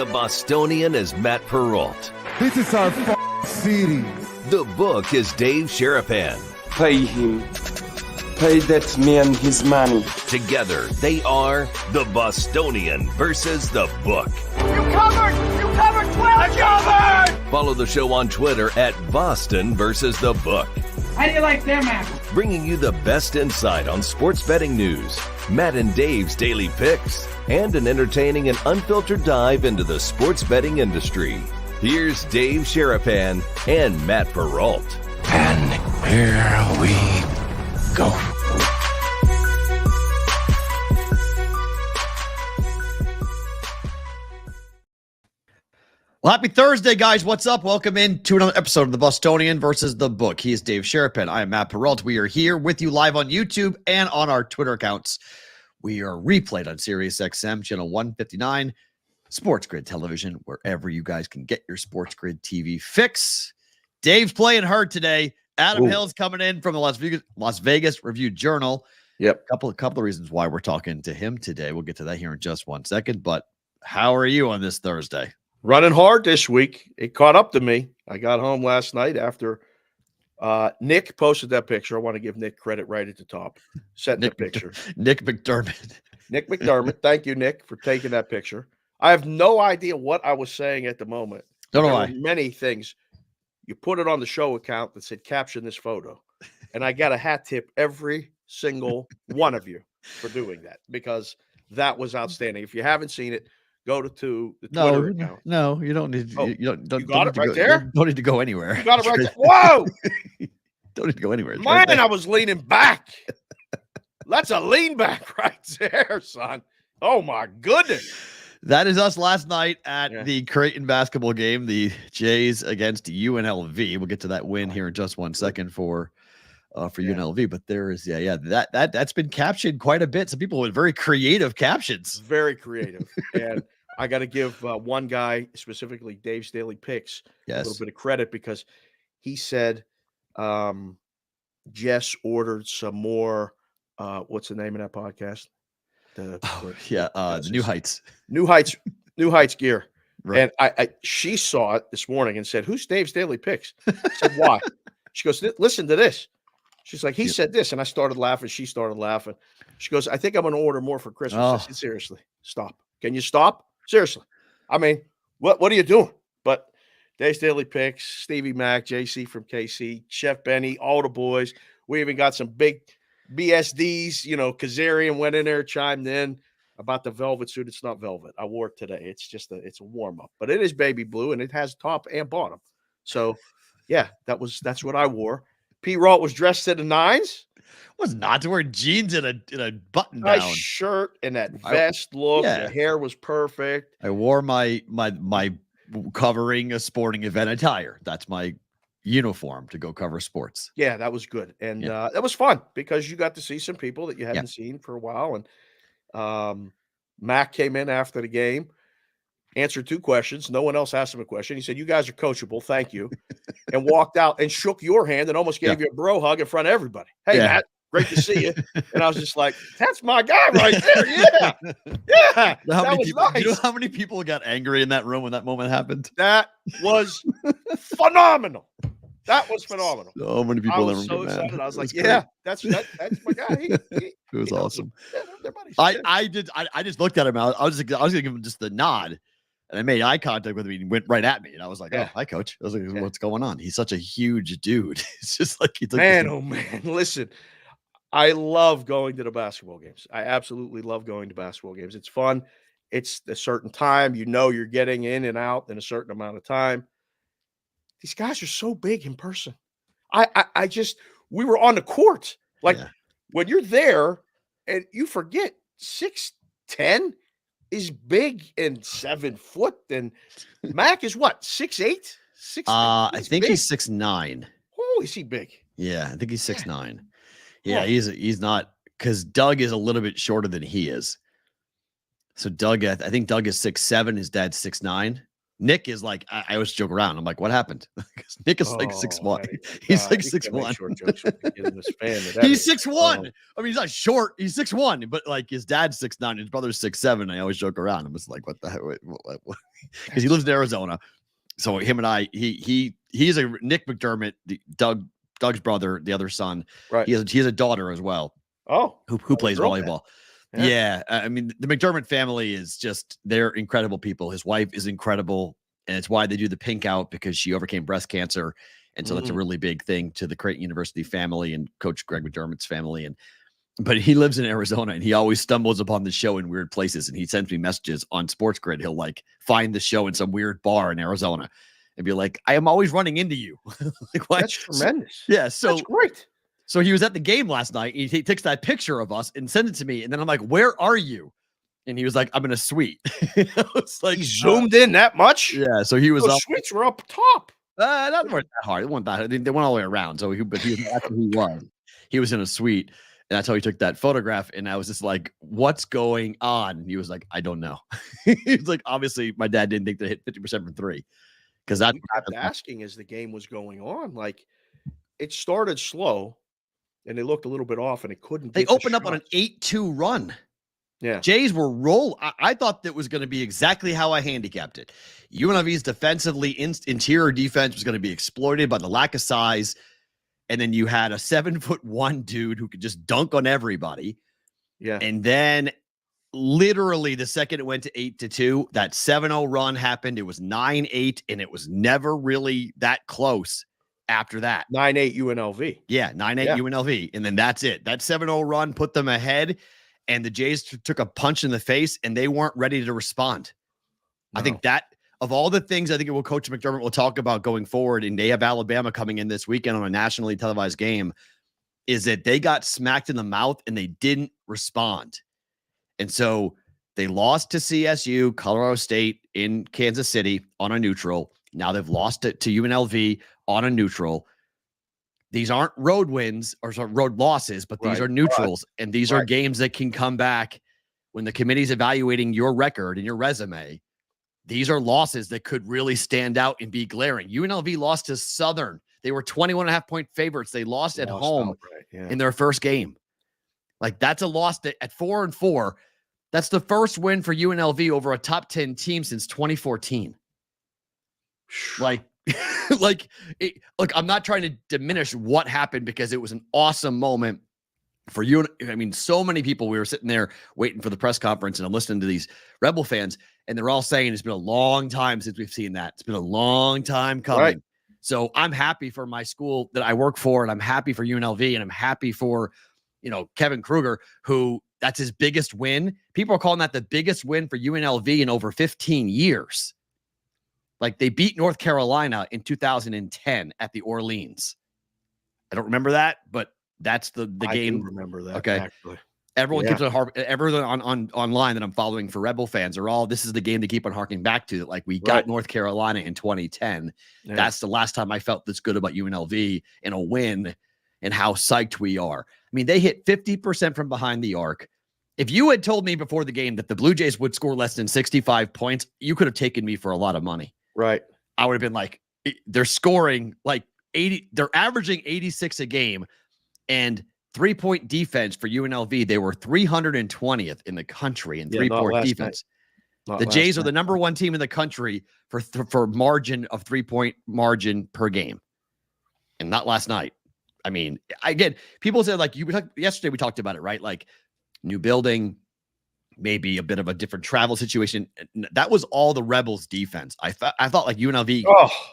The Bostonian is Matt Perrault. This is our city. The Book is Dave Sharapan. Pay him. Pay that man his money. Together, they are The Bostonian versus The Book. You covered! You covered 12! I covered! Follow the show on Twitter at Boston versus The Book. How do you like them apples? Bringing you the best insight on sports betting news, Matt and Dave's daily picks, and an entertaining and unfiltered dive into the sports betting industry. Here's Dave Sharapan and Matt Perrault. And here we go. Well, happy Thursday, guys. What's up? Welcome in to another episode of The Bostonian versus The Book. He is Dave Sharapan. I am Matt Perrault. We are here with you live on YouTube and on our Twitter accounts. We are replayed on SiriusXM, channel 159, Sports Grid Television, wherever you guys can get your Sports Grid TV fix. Dave's playing hurt today. Adam Hill's coming in from the Las Vegas Review-Journal. Yep. Couple of reasons why we're talking to him today. We'll get to that here in just one second. But how are you on this Thursday? Running hard this week. It caught up to me. I got home last night after Nick posted that picture. I want to give Nick credit right at the top. Sent the picture. Nick McDermott. Nick McDermott. Thank you, Nick, for taking that picture. I have no idea what I was saying at the moment. Don't know there why. were many things. You put it on the show account that said caption this photo. And I got a hat tip every single one of you for doing that because that was outstanding. If you haven't seen it, go to the Twitter account. No, you don't need. Oh, you don't got it right there? You don't need to go anywhere. You got it right there. Whoa! Don't need to go anywhere. It's Man, right there. I was leaning back. That's a lean back right there, son. Oh, my goodness. That is us last night at the Creighton basketball game, the Jays against UNLV. We'll get to that win here in just one second for UNLV. But there is, that's been captioned quite a bit. Some people with very creative captions. Very creative. And I got to give one guy, specifically Dave's Daily Picks, a little bit of credit because he said Jess ordered some more. What's the name of that podcast? The New Heights. New Heights gear. Right. And she saw it this morning and said, "Who's Dave's Daily Picks?" I said, "Why?" She goes, "Listen to this." She's like, "He said this," and I started laughing. She started laughing. She goes, "I think I'm going to order more for Christmas." I said, "Seriously, stop. Can you stop? Seriously. I mean, what are you doing?" But Dave's Daily Picks, Stevie Mac, JC from KC, Chef Benny, all the boys. We even got some big BSDs, Kazarian went in there, chimed in about the velvet suit. It's not velvet. I wore it today. It's just it's a warm up, but it is baby blue and it has top and bottom. So yeah, that's what I wore. Perrault was dressed to the nines. Was not to wear jeans and a button down. Nice shirt and that vest look. The hair was perfect. I wore my covering a sporting event attire. That's my uniform to go cover sports. Yeah, that was good. And that was fun because you got to see some people that you hadn't seen for a while. And Mac came in after the game, answered 2 questions. No one else asked him a question. He said, "You guys are coachable. Thank you." And walked out and shook your hand and almost gave you a bro hug in front of everybody. "Hey, Matt, great to see you." And I was just like, "That's my guy right there." Yeah. Yeah. That was nice. You know how many people got angry in that room when that moment happened? That was phenomenal. That was phenomenal. So many people. I was so excited. I was like, that's my guy. It was awesome. I just looked at him. I was going to give him just the nod. And I made eye contact with him. He went right at me. And I was like, "Oh, hi, coach." I was like, "What's going on?" He's such a huge dude. It's just like he took man. Listen, I love going to the basketball games. I absolutely love going to basketball games. It's fun. It's a certain time. You're getting in and out in a certain amount of time. These guys are so big in person. We were on the court. When you're there and you forget 6'10" is big and 7 foot. And Mac is what? 6'8"? 6'8"? I think he's 6'9". Oh, is he big? Yeah, I think he's 6'9". Yeah, he's not, because Doug is a little bit shorter than he is. So Doug, I think Doug is 6'7". His dad's 6'9". Nick is like, I always joke around. I'm like, what happened? Because Nick is like 6'1". He's like 6'1". Short jokes with the kid in this fan. He's 6'1". I mean, he's not short. He's 6'1", but like his dad's 6'9", his brother's 6'7". I always joke around. I'm just like, what the heck? Because he lives in Arizona. So him and I, he's a Nick McDermott, Doug's brother, the other son. Right. He has a daughter as well. Oh, who plays volleyball. Man. Yeah. I mean, the McDermott family is just, they're incredible people. His wife is incredible. And it's why they do the pink out, because she overcame breast cancer. And so that's a really big thing to the Creighton University family and Coach Greg McDermott's family. But he lives in Arizona, and he always stumbles upon the show in weird places. And he sends me messages on Sports Grid. He'll like find the show in some weird bar in Arizona and be like, I am always running into you. Like, what? That's tremendous. Yeah. So that's great. So he was at the game last night. He takes that picture of us and sends it to me. And then I'm like, where are you? And he was like, I'm in a suite. It's like, he zoomed in that much. Yeah. So he was Those up. suites were up top. Not that hard. It wasn't that hard. They went all the way around. So that's where he was. He was in a suite. And that's how he took that photograph. And I was just like, what's going on? And he was like, I don't know. He was like, obviously, my dad didn't think to hit 50% from three. Because that kept asking as the game was going on. Like, it started slow. And they looked a little bit off, and it couldn't. They opened up on an 8-2 run. Yeah. Jays were roll. I thought that was going to be exactly how I handicapped it. UNLV's defensively, interior defense was going to be exploited by the lack of size. And then you had a 7'1" dude who could just dunk on everybody. Yeah. And then literally the second it went to 8-2, that 7-0 run happened. It was 9-8, and it was never really that close. After that, 9-8 UNLV. Yeah, 9-8 UNLV. And then that's it. That 7-0 run put them ahead, and the Jays took a punch in the face, and they weren't ready to respond. No. I think that, of all the things I think Coach McDermott will talk about going forward, and they have Alabama coming in this weekend on a nationally televised game, is that they got smacked in the mouth, and they didn't respond. And so they lost to CSU, Colorado State in Kansas City on a neutral. Now they've lost it to UNLV on a neutral. These aren't road wins or road losses, but these are neutrals. And these are games that can come back when the committee's evaluating your record and your resume. These are losses that could really stand out and be glaring. UNLV lost to Southern. They were 21.5-point favorites. They lost at home in their first game. Like, that's a loss that at 4-4. That's the first win for UNLV over a top 10 team since 2014. Look, I'm not trying to diminish what happened, because it was an awesome moment for you. I mean, so many people, we were sitting there waiting for the press conference, and I'm listening to these Rebel fans, and they're all saying it's been a long time since we've seen that. It's been a long time coming. Right. So I'm happy for my school that I work for, and I'm happy for UNLV, and I'm happy for, Kevin Kruger, who that's his biggest win. People are calling that the biggest win for UNLV in over 15 years. Like, they beat North Carolina in 2010 at the Orleans. I don't remember that, but that's the game. I do remember that. Okay. Actually. Everyone keeps everyone on online that I'm following for Rebel fans are all, this is the game they keep on harking back to, that like we got North Carolina in 2010. Yeah. That's the last time I felt this good about UNLV in a win and how psyched we are. I mean, they hit 50% from behind the arc. If you had told me before the game that the Blue Jays would score less than 65 points, you could have taken me for a lot of money. Right. I would have been like, they're scoring like 80, they're averaging 86 a game, and 3-point defense for UNLV, they were 320th in the country in 3-point defense. The Jays are the number one team in the country for margin of 3-point margin per game. And not last night. I mean, again, people said, like, yesterday we talked about it, right? Like, new building, maybe a bit of a different travel situation. That was all the Rebels defense. I thought like UNLV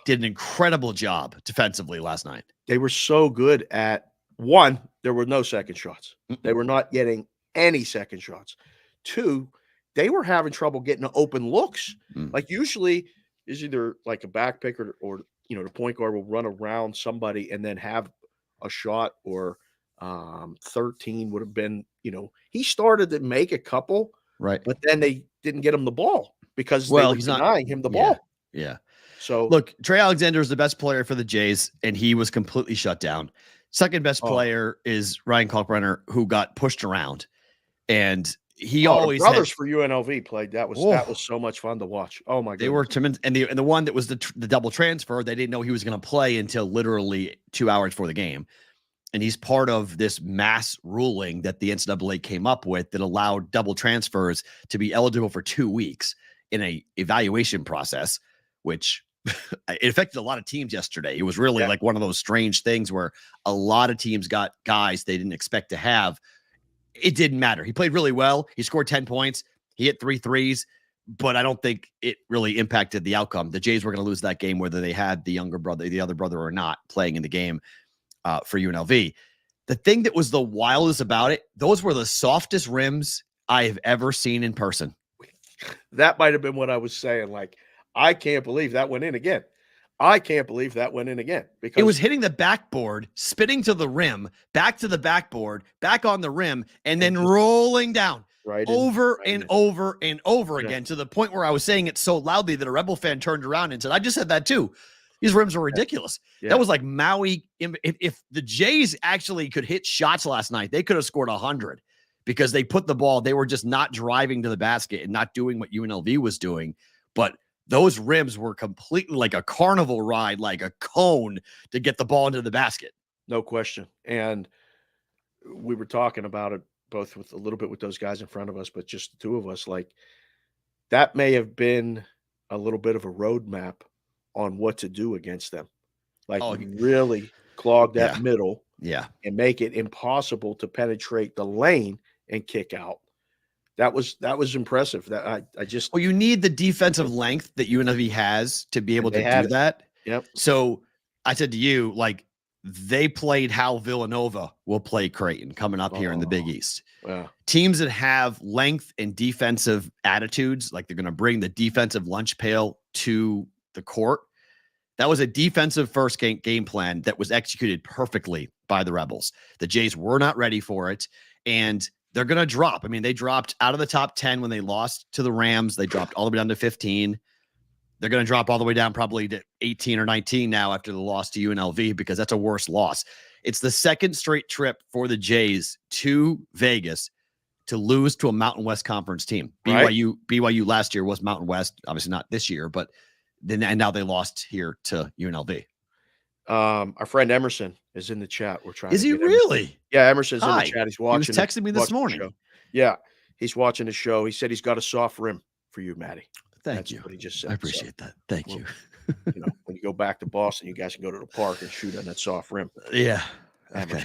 did an incredible job defensively last night. They were so good at, one, there were no second shots. They were not getting any second shots. Two, they were having trouble getting open looks. Like, usually is either like a back picker or the point guard will run around somebody and then have a shot, or 13 would have been, he started to make a couple, right? But then they didn't get him the ball because they were denying him the ball. Yeah. So look, Trey Alexander is the best player for the Jays, and he was completely shut down. Second best player is Ryan Kalkbrenner, who got pushed around. And he the always brothers had, for UNLV played. That was so much fun to watch. Oh my they goodness. were tremendous. And the one that was the double transfer, they didn't know he was going to play until literally 2 hours before the game. And he's part of this mass ruling that the NCAA came up with that allowed double transfers to be eligible for 2 weeks in a evaluation process, which it affected a lot of teams yesterday. It was really like one of those strange things where a lot of teams got guys they didn't expect to have. It didn't matter. He played really well. He scored 10 points. He hit 3 threes, but I don't think it really impacted the outcome. The Jays were going to lose that game, whether they had the other brother or not playing in the game for UNLV. The thing that was the wildest about it, those were the softest rims I have ever seen in person. That might have been what I was saying. Like, I can't believe that went in again. I can't believe that went in again because it was hitting the backboard, spitting to the rim, back to the backboard, back on the rim, and then rolling down over and over and over again to the point where I was saying it so loudly that a Rebel fan turned around and said, I just said that too. These rims are ridiculous. Yeah. That was like Maui. If the Jays actually could hit shots last night, they could have scored 100 because they put the ball. They were just not driving to the basket and not doing what UNLV was doing. But those rims were completely like a carnival ride, like a cone to get the ball into the basket. No question. And we were talking about it both with a little bit with those guys in front of us, but just the two of us, like that may have been a little bit of a roadmap on what to do against them. Like really clog that middle and make it impossible to penetrate the lane and kick out. That was impressive. That I just you need the defensive length that UNLV has to be able to do that. Yep. So I said to you, like they played how Villanova will play Creighton coming up here in the Big East. Wow. Teams that have length and defensive attitudes, like they're going to bring the defensive lunch pail to the court. That was a defensive first game plan that was executed perfectly by the Rebels. The Jays were not ready for it, and they're going to drop. I mean, they dropped out of the top 10 when they lost to the Rams. They dropped all the way down to 15. They're going to drop all the way down probably to 18 or 19 now after the loss to UNLV because that's a worse loss. It's the second straight trip for the Jays to Vegas to lose to a Mountain West Conference team. BYU last year was Mountain West, obviously not this year, but then and now they lost here to UNLV. Our friend Emerson is in the chat. We're trying. Is he really? Yeah, Emerson's in the chat. He's watching. He was texting me this morning. Yeah, he's watching the show. He said he's got a soft rim for you, Matty. Thank you. What he just said. I appreciate that. Thank you. When you go back to Boston, you guys can go to the park and shoot on that soft rim. Yeah. Okay.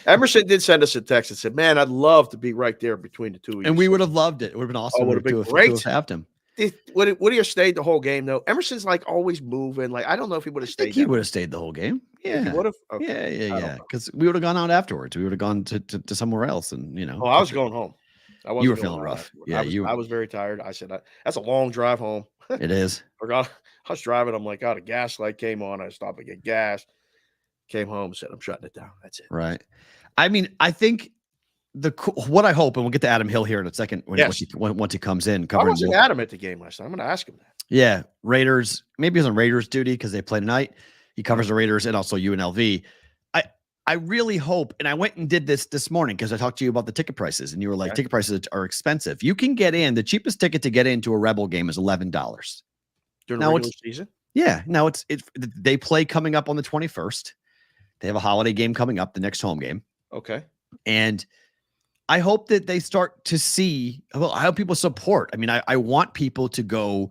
Emerson did send us a text and said, "Man, I'd love to be right there between the two of you." And we would have loved it. It would have been awesome. Would have been great to have him. Would he have stayed the whole game though? Emerson's like always moving. Like I don't know if he would have stayed. He would have stayed the whole game. Yeah, he would have. Okay. Yeah. Because we would have gone out afterwards. We would have gone to somewhere else, and Oh, I was going home. You were feeling rough. Yeah, I was very tired. I said, "That's a long drive home." It is. I was driving. I'm like, a gas light came on. I stopped to get gas. Came home, said, "I'm shutting it down." That's it. Right. I mean, I think what I hope, and we'll get to Adam Hill here in a second once he comes in. I wasn't Adam at the game last night. I'm going to ask him that. Yeah, Raiders. Maybe he's on Raiders duty because they play tonight. He covers the Raiders and also UNLV. I really hope, and I went and did this morning because I talked to you about the ticket prices, and you were like, ticket prices are expensive. You can get in. The cheapest ticket to get into a Rebel game is $11 during the regular season. Yeah. Now it's they play coming up on the 21st. They have a holiday game coming up, the next home game. Okay. And I hope that they start to see, I hope people support. I mean, I want people to go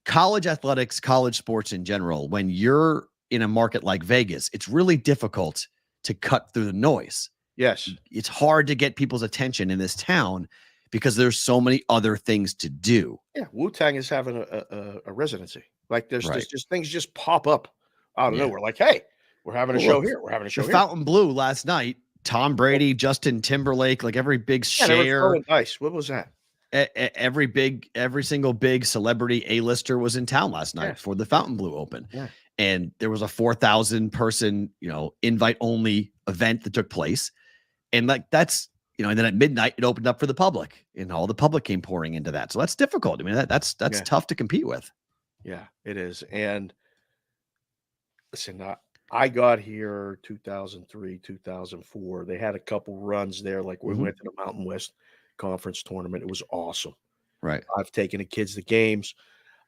college athletics, college sports in general. When you're in a market like Vegas, it's really difficult to cut through the noise. Yes. It's hard to get people's attention in this town because there's so many other things to do. Yeah. Wu-Tang is having a residency. Like there's just things just pop up out of nowhere. Like, hey, we're having a show here. We're having a show here. Fountain Blue last night, Tom Brady, Justin Timberlake, like every big share. Nice. What was that? Every single big celebrity A-lister was in town last night for the Fountain Blue Open. Yeah. And there was a 4,000 person, invite only event that took place. And like, that's, and then at midnight it opened up for the public and all the public came pouring into that. So that's difficult. I mean, that's tough to compete with. Yeah, it is. And listen, I got here 2003, 2004. They had a couple runs there. Like we went to the Mountain West conference tournament. It was awesome. Right. I've taken the kids to games.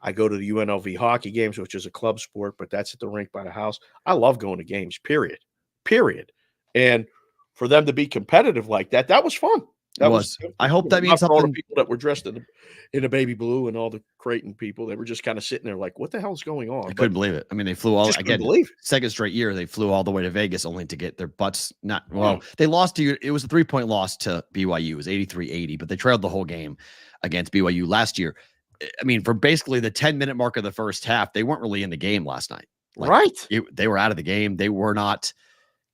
I go to the UNLV hockey games, which is a club sport, but that's at the rink by the house. I love going to games, period. And for them to be competitive like that, that was fun. That was. I hope that means all the something. people that were dressed in a baby blue and all the Creighton people, they were just kind of sitting there like, what the hell's going on? I couldn't believe it. I mean, they flew all again. Believe it. Second straight year, they flew all the way to Vegas only to get their butts not well. They lost to you. It was a 3-point loss to BYU. It was 83-80, but they trailed the whole game against BYU last year. I mean, for basically the 10-minute mark of the first half, they weren't really in the game last night. They were out of the game. They were not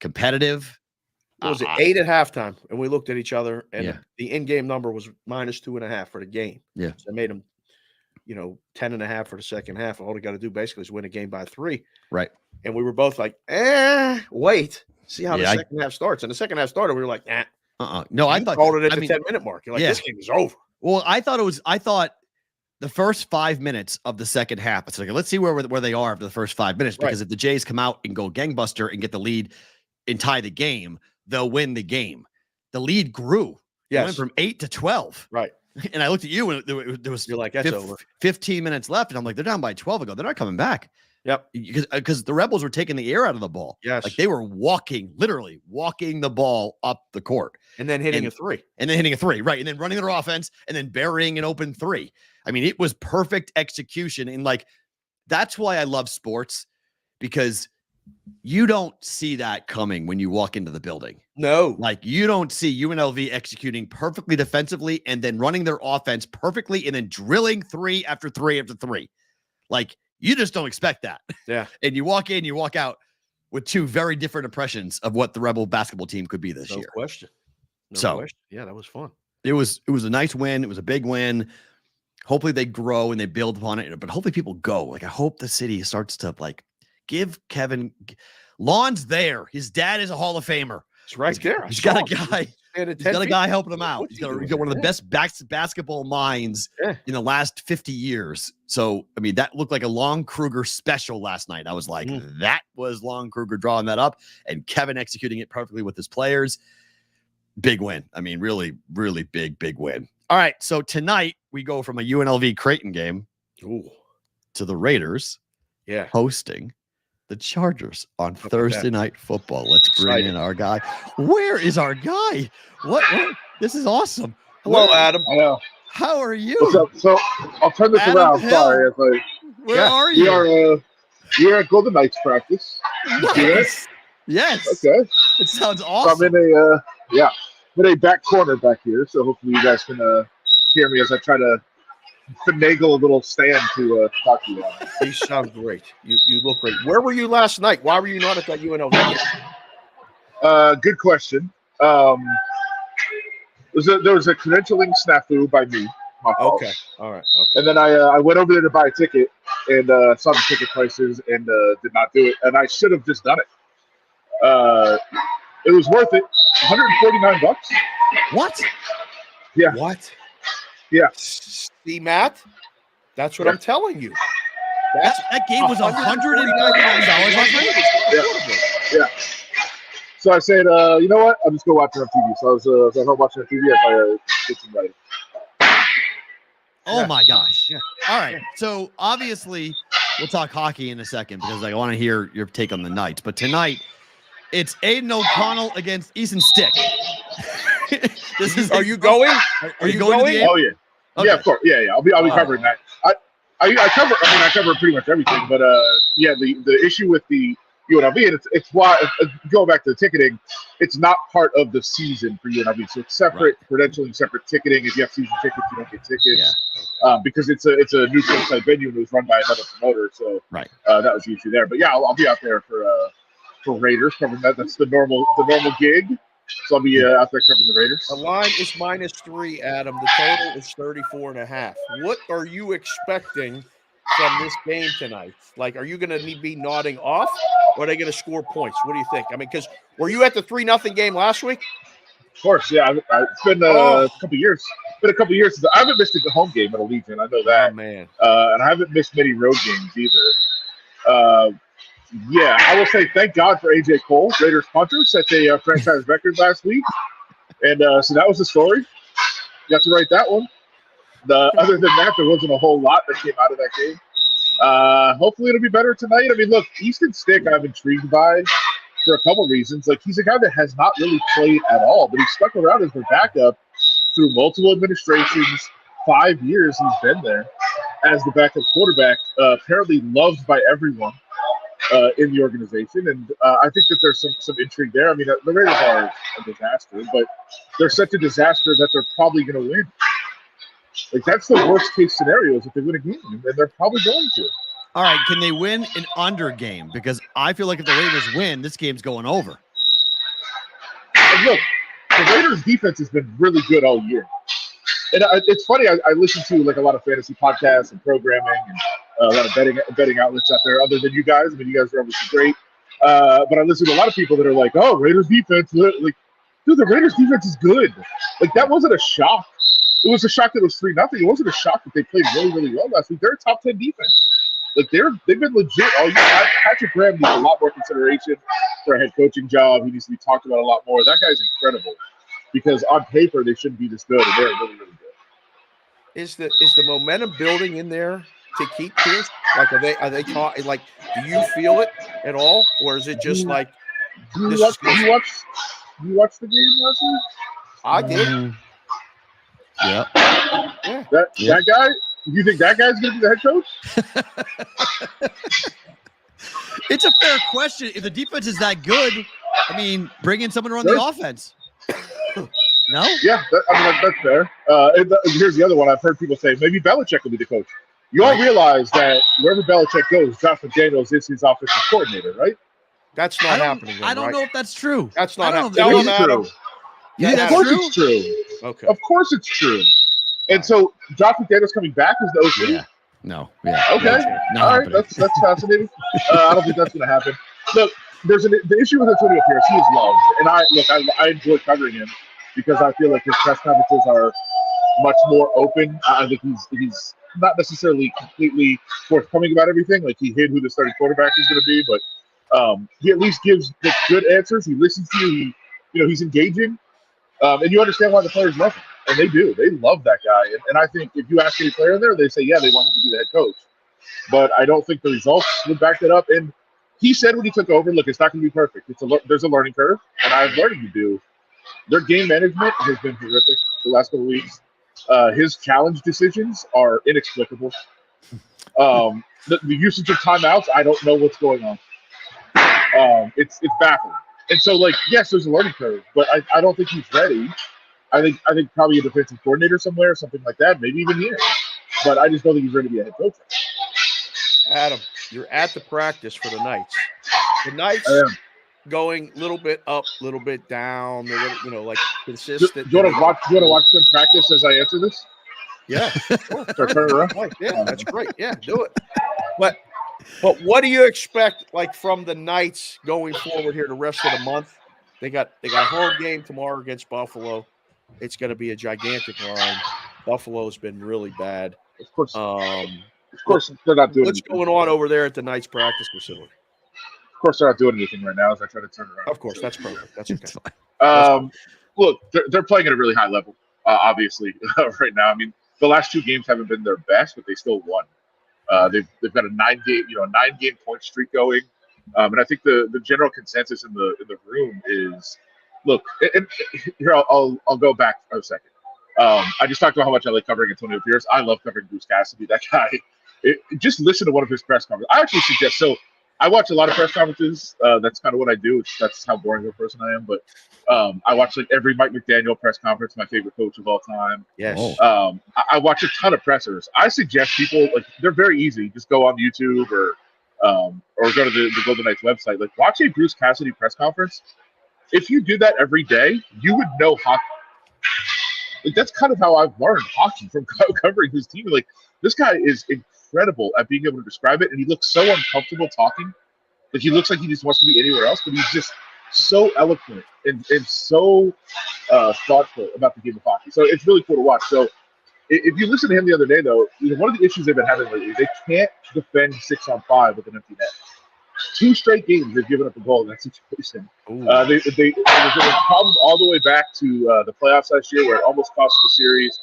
competitive. What was it, 8 at halftime? And we looked at each other, and the in-game number was -2.5 for the game. Yeah. So they made them, 10.5 for the second half. All they got to do basically is win a game by 3. Right. And we were both like, wait, see how the second half starts. And the second half started, we were like, No, I thought called it at the 10-minute mark. You're like, this game is over. Well, I thought the first 5 minutes of the second half, it's like, let's see where they are after the first 5 minutes, because if the Jays come out and go gangbuster and get the lead and tie the game, they'll win the game. The lead grew. It went from 8 to 12. Right. And I looked at you and there was You're like, that's over. 15 minutes left. And I'm like, they're down by 12 ago. They're not coming back. Yep. Because the Rebels were taking the air out of the ball. Yes. Like they were literally walking the ball up the court. And then hitting a 3. And then hitting a 3. Right. And then running their offense and then burying an open 3. I mean, it was perfect execution. And like, that's why I love sports, because you don't see that coming when you walk into the building. No. Like you don't see UNLV executing perfectly defensively and then running their offense perfectly and then drilling 3 after 3 after 3. Like you just don't expect that. Yeah. And you walk in, you walk out with 2 very different impressions of what the Rebel basketball team could be this year. No question. Yeah, that was fun. It was a nice win. It was a big win. Hopefully they grow and they build upon it, but hopefully people go. Like I hope the city starts to like give Kevin Lon's there. His dad is a Hall of Famer. It's right there. He's got a guy helping him out. He's got one of the best basketball minds in the last 50 years. So, I mean, that looked like a Lon Kruger special last night. I was like, that was Lon Kruger drawing that up and Kevin executing it perfectly with his players. Big win. I mean, really, really big win. All right. So tonight we go from a UNLV Creighton game to the Raiders hosting the Chargers on Thursday Night Football. Let's bring in our guy. Where is our guy? What? This is awesome. Hello, Adam. I know. How are you? What's up? So I'll turn this Adam around. Hill. Sorry. Where are you? We're at Golden Knights practice. Nice. Yes. Okay. It sounds So awesome. I'm in a back corner back here. So hopefully you guys can hear me as I try to finagle a little stand to talk to you on. You sound great. You look great. Where were you last night? Why were you not at that UNLV game? Good question. There was a credentialing snafu by me. My fault. Okay. All right. Okay. And then I went over there to buy a ticket and saw the ticket prices and did not do it. And I should have just done it. It was worth it. $149. What? Yeah. What? Yeah. See, Matt? That's what I'm telling you. That game was $149 last night? Yeah. So I said, you know what? I'll just go watch it on TV. So I was at home watching on TV as I did some writing. Oh my gosh. Yeah. All right. So obviously we'll talk hockey in a second because I want to hear your take on the Knights. But tonight it's Aiden O'Connell against Easton Stick. Are you going? Are you going to the game? Oh yeah. Okay. Yeah, of course. Yeah. I'll be covering that. I cover pretty much everything, but the issue with the UNLV, and it's why going back to the ticketing, it's not part of the season for UNLV. So it's separate credentialing, separate ticketing. If you have season tickets, you don't get tickets. Yeah. Because it's a neutral site venue and it was run by another promoter. So that was the issue there. But yeah, I'll be out there for Raiders covering that. That's the normal gig. So I'll be out there covering the Raiders. The line is -3, Adam. The total is 34.5. What are you expecting from this game tonight? Like, are you going to be nodding off, or are they going to score points? What do you think? I mean, because were you at the 3-0 game last week? Of course, yeah. It's been a couple years. It's been a couple years since I haven't missed a home game at Allegiant. I know that. Oh, man. And I haven't missed many road games either. Yeah, I will say thank God for AJ Cole. Raiders punter set a franchise record last week, and so that was the story. got to write that one. Other than that, there wasn't a whole lot that came out of that game. Hopefully it'll be better tonight. I mean, look, Easton Stick I'm intrigued by for a couple reasons. Like, he's a guy that has not really played at all, but he's stuck around as their backup through multiple administrations. 5 years he's been there as the backup quarterback, apparently loved by everyone in the organization. And I think that there's some intrigue there. I mean, the Raiders are a disaster, but they're such a disaster that they're probably going to win. Like, that's the worst case scenario is if they win a game, and they're probably going to. All right, can they win an under game? Because I feel like if the Raiders win, this game's going over. And look, the Raiders' defense has been really good all year. And it's funny, I listen to like a lot of fantasy podcasts and programming and a lot of betting outlets out there other than you guys. I mean, you guys are obviously great. But I listen to a lot of people that are like, oh, Raiders defense. Like, dude, the Raiders defense is good. Like, that wasn't a shock. It was a shock that it was 3-0. It wasn't a shock that they played really, really well last week. They're a top 10 defense. Like, they've been legit all year. Patrick Graham needs a lot more consideration for a head coaching job. He needs to be talked about a lot more. That guy's incredible because on paper they shouldn't be this good, and they're really, really good. Is the momentum building in there to keep Pierce? Like, are they taught? Like, do you feel it at all, or is it just like? Do you watch the game last week? I did. Yeah. That guy. You think that guy's going to be the head coach? It's a fair question. If the defense is that good, I mean, bring in someone to run the offense. No? Yeah, that's fair. Here's the other one. I've heard people say maybe Belichick will be the coach. You all realize that wherever Belichick goes, Josh McDaniels is his offensive coordinator, right? That's not happening. I don't know if that's true. That's not happening. Tell him, Adam. Yeah, of course it's true. Okay. Of course it's true. And so Josh McDaniels coming back is the OC? Yeah. No. Yeah. Okay. All right. That's fascinating. I don't think that's going to happen. Look, the issue with Antonio Pierce. He is loved, and I enjoy covering him because I feel like his press conferences are much more open. I think he's not necessarily completely forthcoming about everything. Like, he hid who the starting quarterback is going to be, but he at least gives the good answers. He listens to you. He's engaging, and you understand why the players love him. And they do. They love that guy. And I think if you ask any player in there, they say, yeah, they want him to be the head coach. But I don't think the results would back that up. And he said when he took over, look, it's not going to be perfect. There's a learning curve, and I have learning to do. Their game management has been horrific the last couple of weeks. His challenge decisions are inexplicable. The usage of timeouts, I don't know what's going on. It's baffling. And so, like, yes, there's a learning curve, but I don't think he's ready. I think probably a defensive coordinator somewhere, something like that, maybe even here. But I just don't think he's ready to be a head coach. Adam, you're at the practice for the Knights. The Knights going a little bit up, a little bit down, like consistent. Do you want to watch them practice as I answer this? Yeah. Sure. Turn it around. Yeah, that's great. Yeah, do it. But what do you expect, like, from the Knights going forward here the rest of the month? They got a home game tomorrow against Buffalo. It's going to be a gigantic line. Buffalo's been really bad. Of course, they're not doing. What's going on over there at the Knights practice facility? Of course, they're not doing anything right now as I try to turn around. Of course, that's perfect. That's okay. Look, they're playing at a really high level, obviously, right now. I mean, the last two games haven't been their best, but they still won. They've got a 9-game point streak going, and I think the general consensus in the room is. Look, and here I'll go back for a second. I just talked about how much I like covering Antonio Pierce. I love covering Bruce Cassidy. That guy. Just listen to one of his press conferences. I actually suggest. So I watch a lot of press conferences. That's kind of what I do. That's how boring of a person I am. But I watch like every Mike McDaniel press conference. My favorite coach of all time. Yes. I watch a ton of pressers. I suggest people they're very easy. Just go on YouTube or go to the Golden Knights website. Like, watch a Bruce Cassidy press conference. If you do that every day, you would know hockey. Like, that's kind of how I've learned hockey from covering his team. Like, this guy is incredible at being able to describe it, and he looks so uncomfortable talking. Like, he looks like he just wants to be anywhere else, but he's just so eloquent and so thoughtful about the game of hockey. So it's really cool to watch. So if you listen to him the other day, though, one of the issues they've been having lately, they can't defend 6-on-5 with an empty net. 2 straight games they've given up a goal in that situation. There was problems all the way back to the playoffs last year where it almost cost them the series.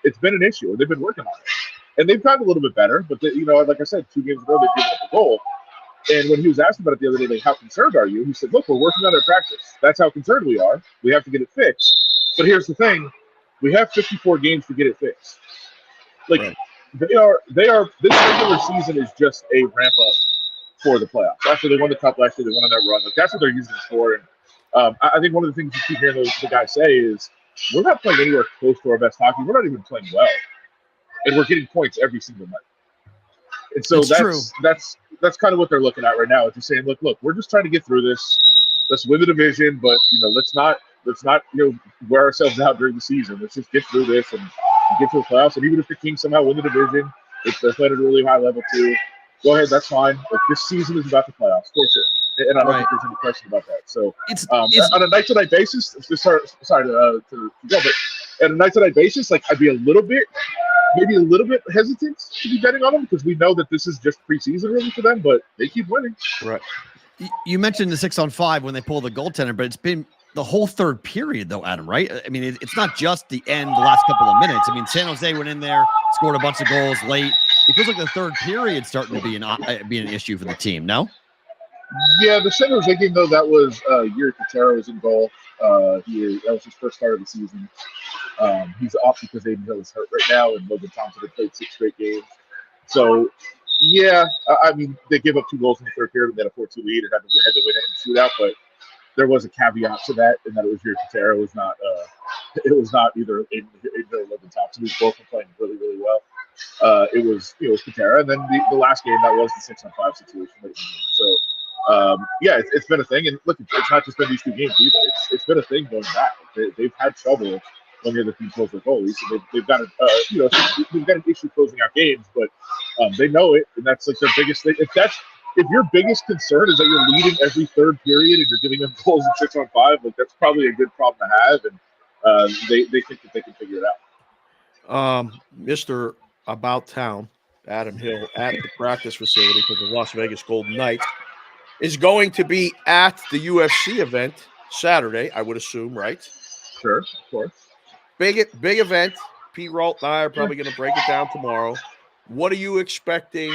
It's been an issue, and they've been working on it. And they've gotten a little bit better, but like I said, 2 games ago they've given up a goal. And when he was asked about it the other day, like, how concerned are you? He said, look, we're working on our practice. That's how concerned we are. We have to get it fixed. But here's the thing. We have 54 games to get it fixed. Like, right. They are, this regular season is just a ramp up for the playoffs. After they won the cup last year, they went on that run. Like, that's what they're using it for. And I think one of the things you keep hearing the guys say is, we're not playing anywhere close to our best hockey. We're not even playing well. And we're getting points every single night. And so that's kind of what they're looking at right now. It's just saying, look, we're just trying to get through this. Let's win the division, but let's not wear ourselves out during the season. Let's just get through this and get to the playoffs. And even if the Kings somehow win the division, if they're playing at a really high level too, go ahead, that's fine. Like, this season is about the playoffs, for sure. And I don't think there's any question about that. So on a night-to-night basis, sorry to go, but on a night-to-night basis, like, I'd be maybe a little bit hesitant to be betting on them because we know that this is just preseason really for them, but they keep winning. Right. You mentioned the 6-on-5 when they pull the goaltender, but it's been the whole third period though, Adam, right? I mean, it's not just the end, the last couple of minutes. I mean, San Jose went in there, scored a bunch of goals late. It feels like the third period starting to be an issue for the team, no? Yeah, the San Jose game, though, that was Yuri Patera was in goal. That was his first start of the season. He's off because Aiden Hill is hurt right now, and Logan Thompson had played 6 straight games. So, yeah, I mean, they gave up 2 goals in the third period, and they had a 4-2 lead and had to win it in the shootout, but there was a caveat to that, and that it was Yuri Patera. It was not either Aiden Hill or Logan Thompson, who's both been playing really, really well. It was Patera, and then the last game, that was the 6-on-5 situation late in the game. So, yeah, it's been a thing, and look, it's not just been these 2 games either. It's been a thing going back. They've had trouble when the other team close their goalies, so they've got an issue closing out games, but they know it, and that's like their biggest thing. If your biggest concern is that you're leading every third period and you're giving them goals in 6-on-5, like, that's probably a good problem to have, and they think that they can figure it out. Mr. About Town, Adam Hill, at the practice facility for the Las Vegas Golden Knights, is going to be at the UFC event Saturday, I would assume, right? Sure, of course. Big event. Perrault and I are probably going to break it down tomorrow. What are you expecting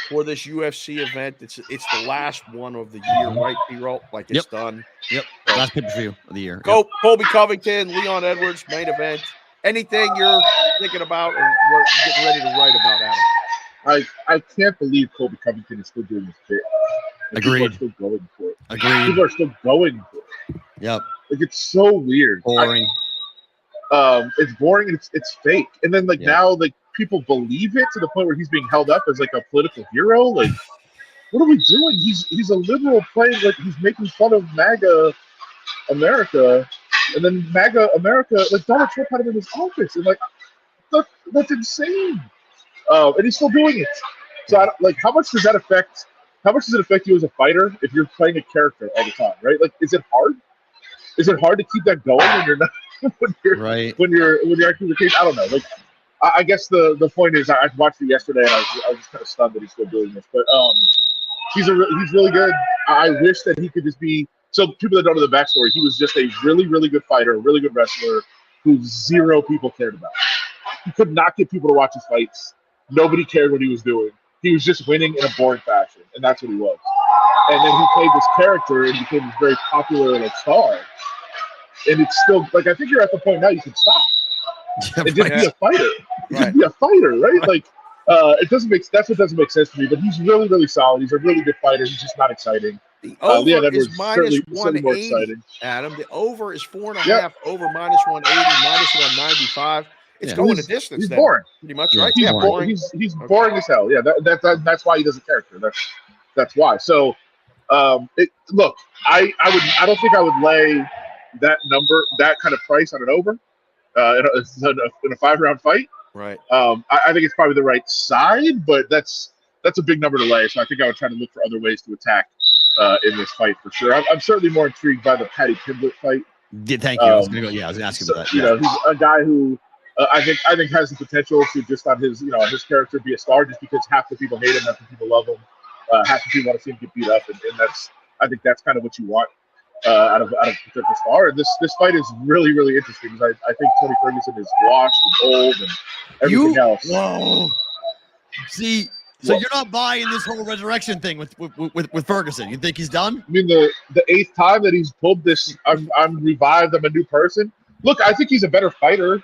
for this UFC event? It's the last one of the year, right, Perrault? Like, it's done. Yep, last pay-per-view of the year. Go, Colby Covington, Leon Edwards, main event. Anything you're thinking about or we're getting ready to write about, Adam? I can't believe Colby Covington is still doing this bit. Agreed. People are still going for it. Agreed. People are still going for it. Yep. Like, it's so weird. Boring. It's boring and it's fake. And then now, like, people believe it to the point where he's being held up as like a political hero. Like, what are we doing? He's a liberal playing, like, he's making fun of MAGA America, and then MAGA America, like, Donald Trump had him in his office, and like, that's insane. And he's still doing it. So, how much does it affect you as a fighter if you're playing a character all the time, right? Like, is it hard? Is it hard to keep that going when you're not when you're actually the case? I don't know. Like, I guess the point is, I watched it yesterday and I was just kind of stunned that he's still doing this. But he's really good. I wish that he could just be. So people that don't know the backstory, he was just a really, really good fighter, a really good wrestler who 0 people cared about. He could not get people to watch his fights. Nobody cared what he was doing. He was just winning in a boring fashion, and that's what he was. And then he played this character and became this very popular, like, star. And it's still, like, I think you're at the point now you can stop and just be a fighter. Just be a fighter, right? Like, that's what doesn't make sense to me. But he's really, really solid. He's a really good fighter. He's just not exciting. The over is minus -180. Adam, the over is 4.5. Over -180, -195. It's going the distance. He's boring. Pretty much, right? He's boring. He's boring as hell. Yeah, that's why he does a character. That's why. So, look, I don't think I would lay that number, that kind of price on an over in a 5-round fight. Right. I think it's probably the right side, but that's a big number to lay. So I think I would try to look for other ways to attack in this fight for sure. I'm certainly more intrigued by the Paddy Pimblett fight. Thank you. I was going to ask you about that. Yeah. He's a guy who I think has the potential to just on his character be a star, just because half the people hate him, half the people love him. half the people want to see him get beat up, and I think that's kind of what you want out of Patrick Star. And this fight is really, really interesting because I think Tony Ferguson is washed and old and everything else. Whoa. See, so you're not buying this whole resurrection thing with Ferguson. You think he's done? I mean, the 8th time that he's pulled this, I'm revived, I'm a new person. Look, I think he's a better fighter.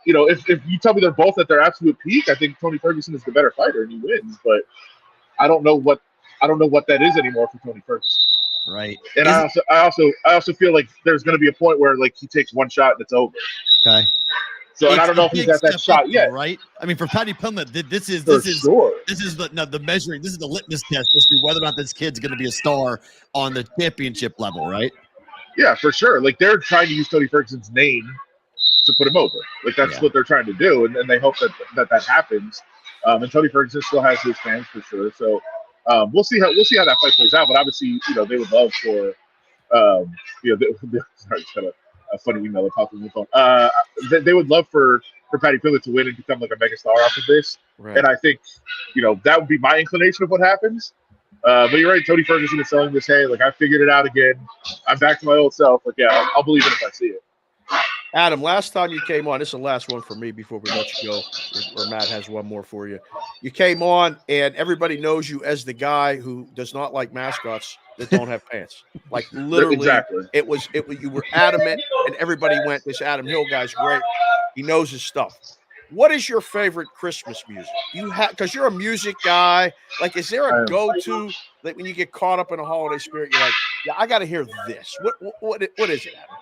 You know, if you tell me they're both at their absolute peak, I think Tony Ferguson is the better fighter and he wins. But I don't know what that is anymore for Tony Ferguson. Right. And I also feel like there's going to be a point where like he takes one shot and it's over. Okay. So and I don't know if he's at that shot yet. Right. I mean, for Paddy Pimblett, this is the measuring. This is the litmus test as to whether or not this kid's going to be a star on the championship level, right? Yeah, for sure. Like they're trying to use Tony Ferguson's name to put him over. Like that's what they're trying to do, and they hope that happens. And Tony Ferguson still has his fans for sure. So we'll see how that fight plays out. But obviously, you know, they would love for sorry, just got a funny email that popped in the phone. They would love for Paddy Pimblett to win and become like a mega star off of this. Right. And I think, you know, that would be my inclination of what happens. But you're right, Tony Ferguson is selling this, hey, like I figured it out again. I'm back to my old self. Like, yeah, I'll believe it if I see it. Adam, last time you came on, this is the last one for me before we let you go, or Matt has one more for you. You came on, and everybody knows you as the guy who does not like mascots that don't have pants. Like literally, exactly. It was you were adamant, and everybody went, "This Adam Hill guy's great. He knows his stuff." What is your favorite Christmas music? You have, because you're a music guy. Like, is there a go-to that when you get caught up in a holiday spirit, you're like, "Yeah, I got to hear this." What is it, Adam?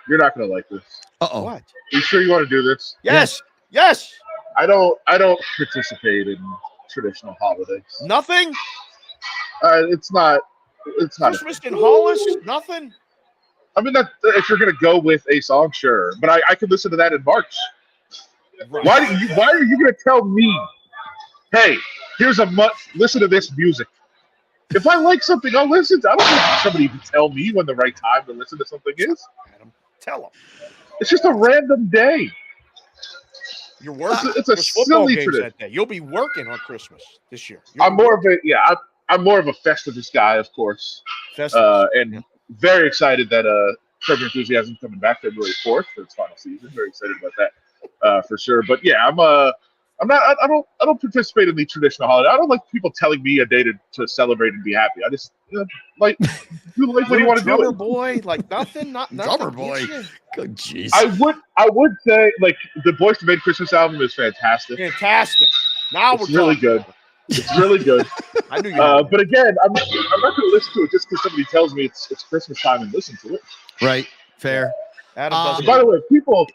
You're not gonna like this. Uh-oh. What? You sure you want to do this? Yes. Yes. I don't participate in traditional holidays. Nothing? It's not Christmas in Hollis? Nothing? I mean, that if you're gonna go with a song, sure. But I could listen to that in March. Right. Why are you gonna tell me, hey, here's a month, listen to this music? If I like something, I'll listen to it. I don't need somebody to tell me when the right time to listen to something is. Adam, tell them. It's just a random day. You're working. It's a silly tradition. That day. You'll be working on Christmas this year. I'm more of a Festivus guy, of course. And very excited that Curb Your Enthusiasm coming back February 4th for its final season. Very excited about that for sure. But yeah, I don't participate in the traditional holiday. I don't like people telling me a day to celebrate and be happy. I just like do life when you want to do it. Drummer boy, like nothing. Drummer boy. Good jeez. I would say like the Boyz II Men Christmas album is fantastic. Fantastic. Now it's really good. It's really good. I knew you. But again, I'm not going to listen to it just because somebody tells me it's Christmas time and listen to it. Right. Fair. Adam by the way, people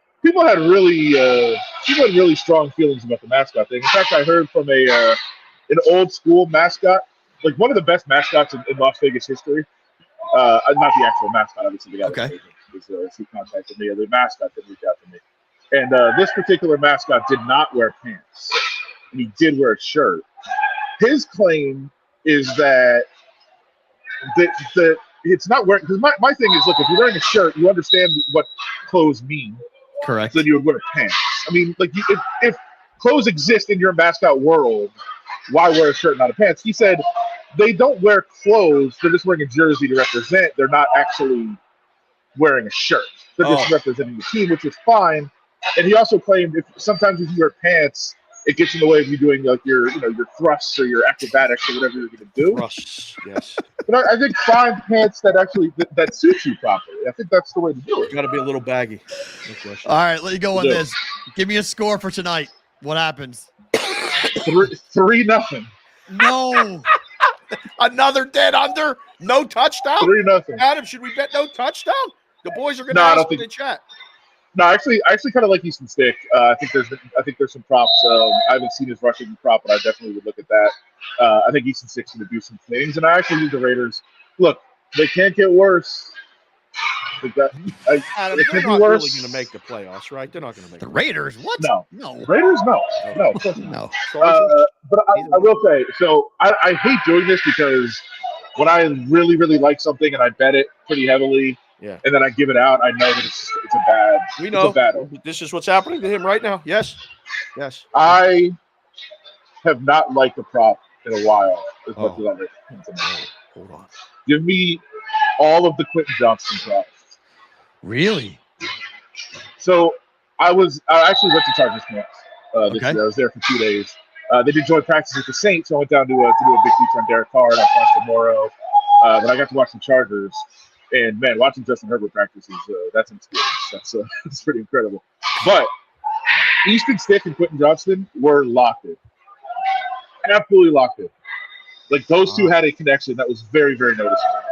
had really strong feelings about the mascot thing. In fact, I heard from an old school mascot, like one of the best mascots in Las Vegas history. Not the actual mascot, obviously. The guy who contacted me, the mascot that reached out to me. And this particular mascot did not wear pants, and he did wear a shirt. His claim is that it's not wearing, because my thing is, look, if you're wearing a shirt, you understand what clothes mean. Correct. Then you would wear pants. I mean, like if clothes exist in your mascot world, why wear a shirt, not a pants? He said they don't wear clothes; they're just wearing a jersey to represent. They're not actually wearing a shirt. They're just representing the team, which is fine. And he also claimed sometimes if you wear pants, it gets in the way of you doing like your thrusts or your acrobatics or whatever you're going to do. Thrusts, yes. But I think find pants that actually that suit you properly. I think that's the way to do it. Got to be a little baggy. All right, let you go on this. Give me a score for tonight. What happens? 3-0. No. Another dead under. No touchdown. 3-0. Adam, should we bet no touchdown? The boys are going to ask in the chat. No, I actually kind of like Easton Stick. I think there's some props. I haven't seen his rushing prop, but I definitely would look at that. I think Easton Stick's going to do some things, and I actually think the Raiders. Look, they can't get worse. Adam, they're not really going to make the playoffs, right? They're not going to make the Raiders. What? No. Raiders, no. But I will say, so I hate doing this because when I really, really like something and I bet it pretty heavily. Yeah. And then I give it out. I know that it's a bad. We know. It's a bad one. This is what's happening to him right now. Yes. I have not liked the prop in a while. As much as I've written. Hold on. Give me all of the Quentin Johnston props. Really? So I actually went to Chargers camp this year. I was there for 2 days. They did joint practice with the Saints, so I went down to do a big feature on Derek Carr and on Morrow. But I got to watch the Chargers, and man, watching Justin Herbert practice that's an experience. That's pretty incredible. But Easton Stick and Quentin Johnston were locked in, absolutely locked in. Like those two had a connection that was very, very noticeable.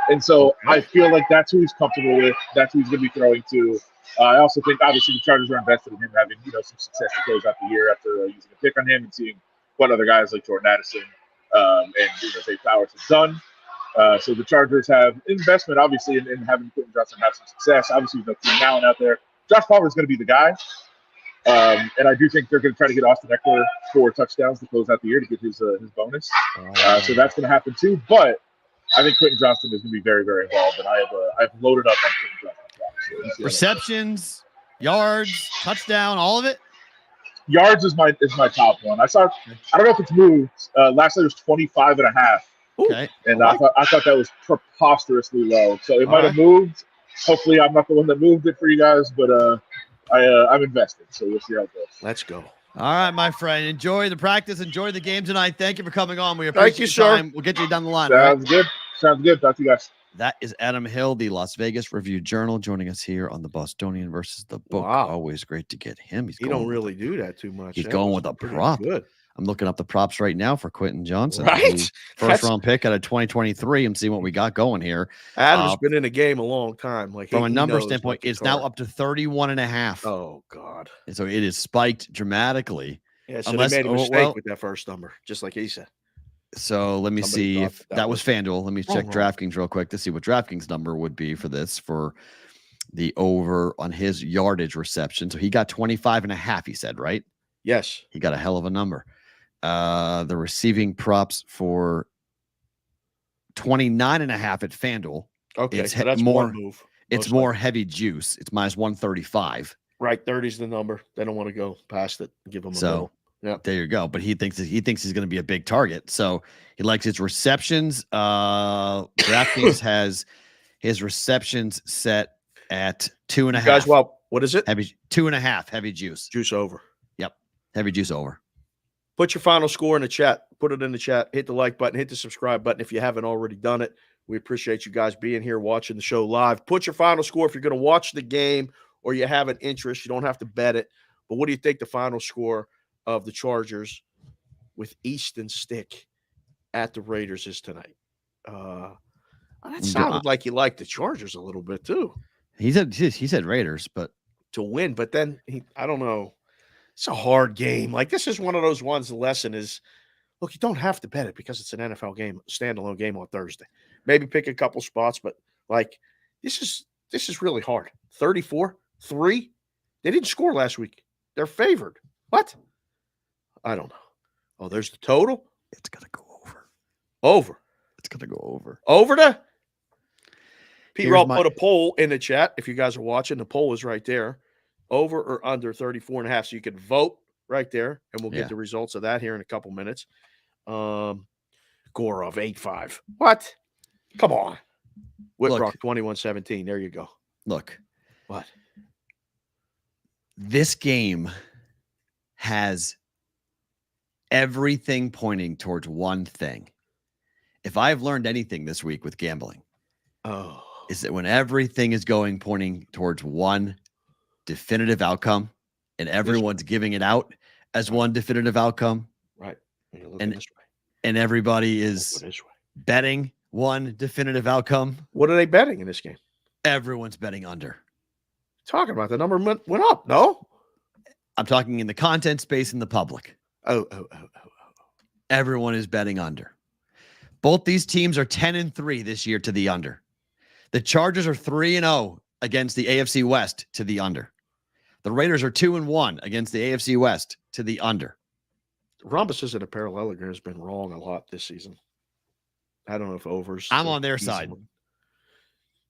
And so I feel like that's who he's comfortable with. That's who he's going to be throwing to. I also think, obviously, the Chargers are invested in him having, some success to close out the year after using a pick on him and seeing what other guys like Jordan Addison and Zay Flowers have done. So the Chargers have investment, obviously, in having Quentin Johnston have some success. Obviously, with Keenan Allen out there, Josh Palmer is going to be the guy. And I do think they're going to try to get Austin Eckler 4 touchdowns to close out the year to get his bonus. So that's going to happen too. But I think Quentin Johnston is going to be very, very involved, and I've loaded up on Quentin Johnston. So receptions, yards, touchdown, all of it. Yards is my top one. I don't know if it's moved. Last night was 25.5. Okay, and I thought that was preposterously low. So it might have moved. Hopefully, I'm not the one that moved it for you guys, but I'm invested. So we'll see how it goes. Let's go. All right, my friend. Enjoy the practice. Enjoy the game tonight. Thank you for coming on. We appreciate your time. We'll get you down the line. Sounds good. Sounds good. Talk to you guys. That is Adam Hill, the Las Vegas Review-Journal, joining us here on the Bostonian versus the Book. Wow. Always great to get him. He don't really do that too much. He's going with a prop. Good. I'm looking up the props right now for Quentin Johnston. Right? First-round pick out of 2023 and see what we got going here. Adam's been in the game a long time. Like from a number standpoint, it's now up to 31.5. Oh, God. And so it is spiked dramatically. Yeah, so they made a mistake with that first number, just like he said. So let me see if that was FanDuel. Let me check DraftKings real quick to see what DraftKings number would be for this, for the over on his yardage reception. So he got 25.5, he said, right? Yes. He got a hell of a number. The receiving props for 29.5 at FanDuel. Okay, it's so that's more one move. It's more heavy juice. It's minus 135. Right, 30 is the number. They don't want to go past it. Give him a middle. Yeah, there you go. But he thinks he's going to be a big target. So he likes his receptions. DraftKings has his receptions set at 2.5. Guys, well, what is it? Heavy 2.5. Heavy juice. Juice over. Yep. Heavy juice over. Put your final score in the chat. Put it in the chat. Hit the like button. Hit the subscribe button if you haven't already done it. We appreciate you guys being here watching the show live. Put your final score if you're going to watch the game or you have an interest. You don't have to bet it. But what do you think the final score of the Chargers with Easton Stick at the Raiders is tonight? That sounded like he liked the Chargers a little bit too. He said Raiders, but to win. But then I don't know. It's a hard game. Like this is one of those ones. The lesson is, look, you don't have to bet it because it's an NFL game, standalone game on Thursday. Maybe pick a couple spots, but like this is really hard. 34-3. They didn't score last week. They're favored. What? I don't know. Oh, there's the total. It's gonna go over. Over. It's gonna go over. Over to Perrault put a poll in the chat. If you guys are watching, the poll is right there. Over or under 34.5. So you can vote right there, and we'll get the results of that here in a couple minutes. Gorov 8-5. What? Come on. Whitrock 21-17. There you go. Look. What? This game has everything pointing towards one thing. If I've learned anything this week with gambling, is that when everything is pointing towards one definitive outcome and everyone's giving it out as one definitive outcome, right? And everybody is betting one definitive outcome. What are they betting in this game? Everyone's betting under. Talking about the number went up. No, I'm talking in the content space in the public. Oh. Everyone is betting under. Both these teams are 10-3 this year to the under. The Chargers are 3-0 against the AFC West to the under. The Raiders are 2-1 against the AFC West to the under. Rhombus and a parallelogram has been wrong a lot this season. I don't know if overs. I'm on their side.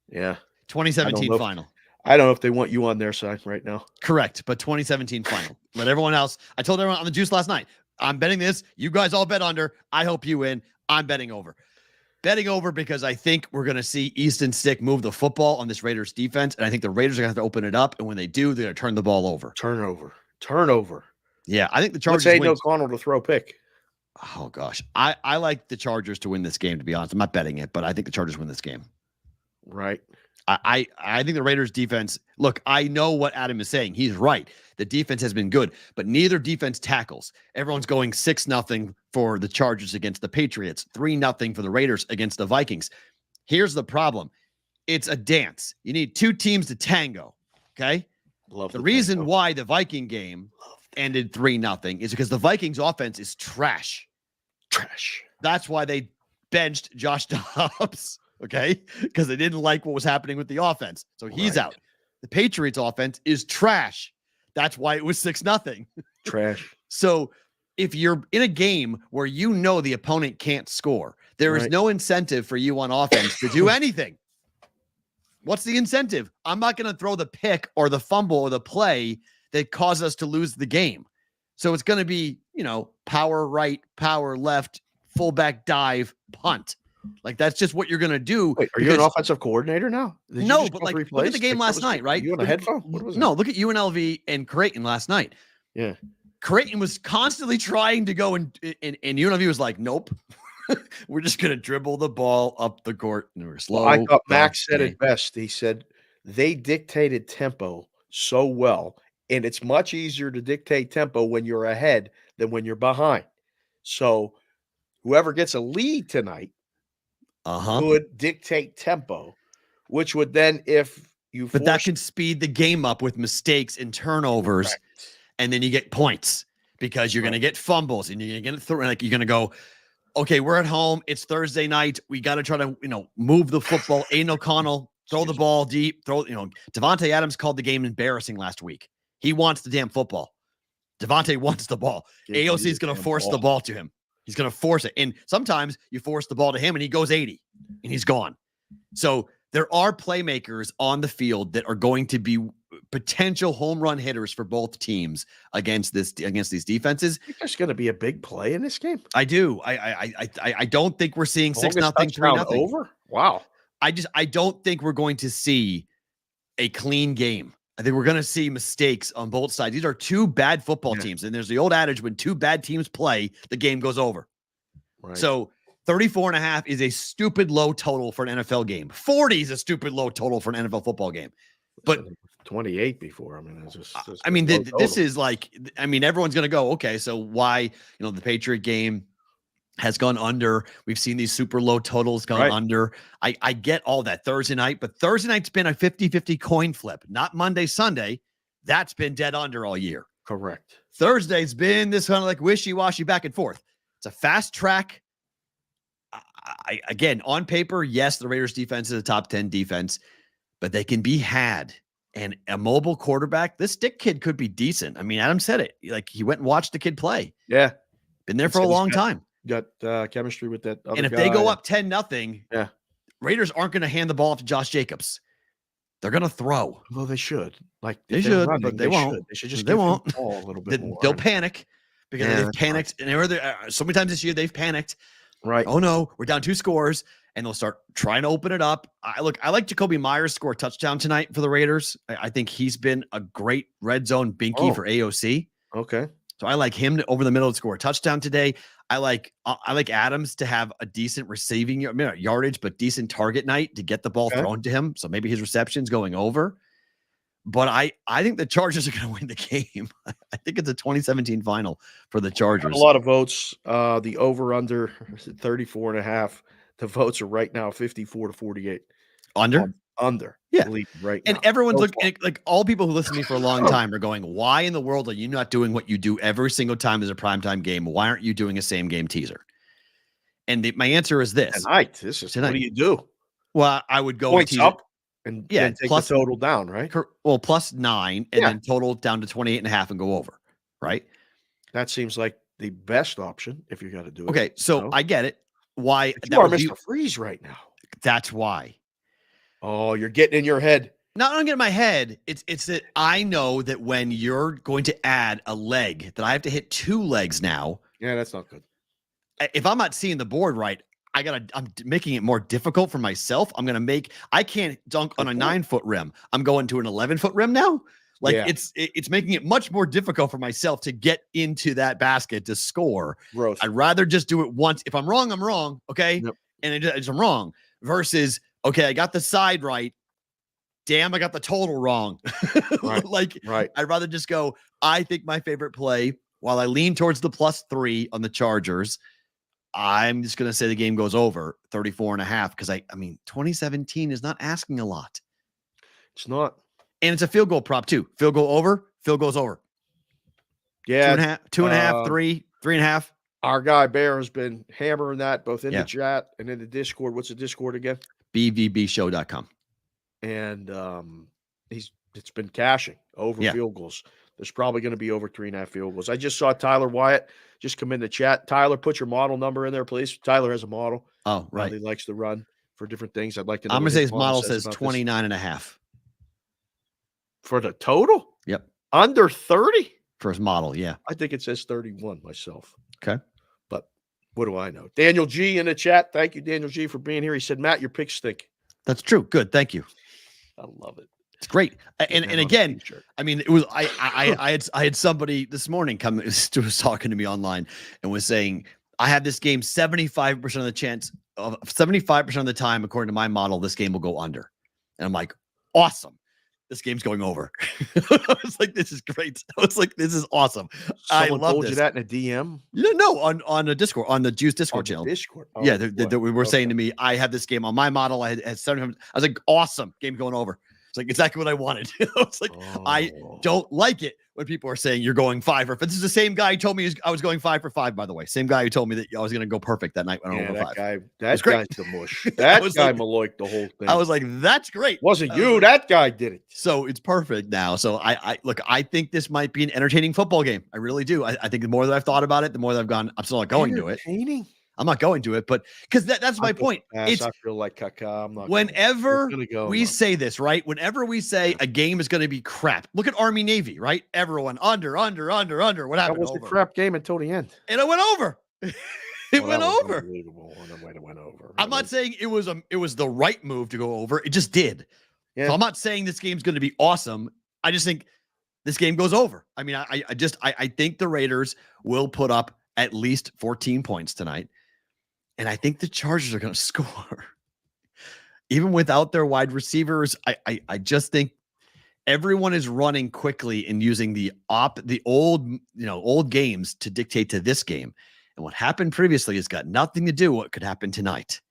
Yeah. 2017 final. I don't know if they want you on their side right now. Correct, but 2017 final. Let everyone else. I told everyone on the juice last night. I'm betting this. You guys all bet under. I hope you win. I'm betting over. Betting over because I think we're going to see Easton Stick move the football on this Raiders defense, and I think the Raiders are going to have to open it up, and when they do, they're going to turn the ball over. Turnover. Yeah, I think the Chargers Let's say win. no Connell to throw pick. Oh, gosh. I like the Chargers to win this game, to be honest. I'm not betting it, but I think the Chargers win this game. Right. I think the Raiders defense, look, I know what Adam is saying. He's right. The defense has been good, but neither defense tackles. Everyone's going 6-0 for the Chargers against the Patriots, 3-0 for the Raiders against the Vikings. Here's the problem. It's a dance. You need two teams to tango, okay? The reason why the Viking game ended 3-0 is because the Vikings offense is trash. That's why they benched Josh Dobbs. Okay, because they didn't like what was happening with the offense. So he's out. The Patriots offense is trash. That's why it was 6-0. Trash. So if you're in a game where you know the opponent can't score, there is no incentive for you on offense to do anything. What's the incentive? I'm not going to throw the pick or the fumble or the play that caused us to lose the game. So it's going to be, power right, power left, fullback dive, punt. Like, that's just what you're going to do. Wait, are you an offensive coordinator now? No, but like, look at the game last night, right? You on a headphone? What was it? No, look at Unlv and Creighton last night. Yeah. Creighton was constantly trying to go, and Unlv was like, nope. We're just going to dribble the ball up the court. And we're slow. Well, I thought Max said it best. He said, they dictated tempo so well, and it's much easier to dictate tempo when you're ahead than when you're behind. So whoever gets a lead tonight would dictate tempo, which would then, but that can speed the game up with mistakes and turnovers, and then you get points because you're going to get fumbles and you're going to get through. Like, you're going to go, okay, we're at home. It's Thursday night. We got to try to, move the football. Aiden O'Connell, throw the ball deep. Devontae Adams called the game embarrassing last week. He wants the damn football. Devontae wants the ball. AOC is going to force the ball to him. He's going to force it. And sometimes you force the ball to him and he goes 80 and he's gone. So there are playmakers on the field that are going to be potential home run hitters for both teams against these defenses. I think there's going to be a big play in this game. I do. I don't think we're seeing 6-0, 3-0 over. Wow. I don't think we're going to see a clean game. I think we're going to see mistakes on both sides. These are two bad football teams. And there's the old adage, when two bad teams play, the game goes over. Right. So 34.5 is a stupid low total for an NFL game. 40 is a stupid low total for an NFL football game. But 28 before. This is like, everyone's going to go, okay, so why, the Patriot game has gone under. We've seen these super low totals gone under. I get all that Thursday night, but Thursday night's been a 50-50 coin flip, not Monday, Sunday. That's been dead under all year. Correct. Thursday's been this kind of like wishy-washy back and forth. It's a fast track. Again, on paper, yes, the Raiders defense is a top 10 defense, but they can be had. And a mobile quarterback, this Stick kid could be decent. Adam said it. Like, he went and watched the kid play. Yeah. Been there for a long time. Got chemistry with that other and if guy. they go up 10-0, Raiders aren't going to hand the ball off to Josh Jacobs. They're going to throw. Well, they should. Like, they should, but they won't. They should just give the ball a little bit more. They'll panic because they've panicked. And so many times this year they've panicked. Right. Oh no, we're down 2 scores, and they'll start trying to open it up. I like Jacoby Myers score a touchdown tonight for the Raiders. I think he's been a great red zone binky for AOC. Okay. So I like him to over the middle to score a touchdown today. I like Adams to have a decent receiving yardage, but decent target night to get the ball thrown to him. So maybe his reception's going over. But I think the Chargers are going to win the game. I think it's a 2017 final for the Chargers. A lot of votes. The over-under is at 34.5. The votes are right now 54-48. Under? Under. Yeah. Right and now. Everyone's looking, like all people who listen to me for a long time are going, why in the world are you not doing what you do every single time there's a primetime game? Why aren't you doing a same game teaser? And my answer is this. Tonight. What do you do? Well, I would go points up. And take plus the total down, right? Well, plus 9 and then total down to 28.5 and go over, right? That seems like the best option if you got to do it. Okay, so I get it. Why you are Mr. Freeze right now? That's why. Oh, you're getting in your head. Not getting in my head. It's that I know that when you're going to add a leg, that I have to hit 2 legs now Yeah, that's not good. If I'm not seeing the board right, I'm making it more difficult for myself. I can't dunk on a 9-foot rim. I'm going to an 11-foot rim now. Like it's making it much more difficult for myself to get into that basket to score. Gross. I'd rather just do it once. If I'm wrong, I'm wrong. Okay. Yep. And I'm wrong versus, okay, I got the side right. Damn, I got the total wrong. Right. I'd rather just go, I think my favorite play, while I lean towards the +3 on the Chargers, I'm just going to say the game goes over 34.5 because I mean, 2017 is not asking a lot. It's not. And it's a field goal prop too. Field goal over, field goes over. Yeah. 2.5, 3.5. Our guy Bear has been hammering that both in the chat and in the Discord. What's the Discord again? BvBshow.com. And it's been cashing over field goals. There's probably going to be over 3.5 field goals. I just saw Tyler Wyatt just come in the chat. Tyler, put your model number in there, please. Tyler has a model. Oh, right. He likes to run for different things. I'd like to know. I'm going to say his model says 29.5. For the total? Yep. Under 30? For his model, yeah. I think it says 31 myself. Okay. But what do I know? Daniel G in the chat. Thank you, Daniel G, for being here. He said, Matt, your picks stink. That's true. Good. Thank you. I love it. It's great. And again, I mean, it was I had somebody this morning was talking to me online and was saying, I have this game 75% of the chance of 75% of the time, according to my model, this game will go under. And I'm like, awesome. This game's going over. I was like, this is great. I was like, this is awesome. Someone I love told this. you that in a DM? No, on the Discord, on the Juice Discord channel. Discord. Oh, yeah, they were saying to me, I have this game on my model. I had 700. I was like, awesome. Game going over. It's like exactly what I wanted. I was like, I don't like it when people are saying you're going 5 for 5. This is the same guy who told me I was going 5 for 5, by the way. Same guy who told me that I was going to go perfect that night when I went over 5. That guy's the mush. That guy maloiked the whole thing. I was like, that's great. Wasn't you. That guy did it. So it's perfect now. So I think this might be an entertaining football game. I really do. I think the more that I've thought about it, the more that I've gone, I'm still not going to it. I'm not going to it, but because that's my point. I feel like caca. I'm not. Whenever we say this, right? Whenever we say a game is going to be crap, look at Army Navy, right? Everyone under. What happened? That was the crap game until the end, and it went over. It went over. Unbelievable. It went over. I'm not saying it was the right move to go over. It just did. Yeah. So I'm not saying this game's going to be awesome. I just think this game goes over. I mean, I think the Raiders will put up at least 14 points tonight. And I think the Chargers are going to score. Even without their wide receivers, I just think everyone is running quickly and using the old games to dictate to this game. And what happened previously has got nothing to do with what could happen tonight.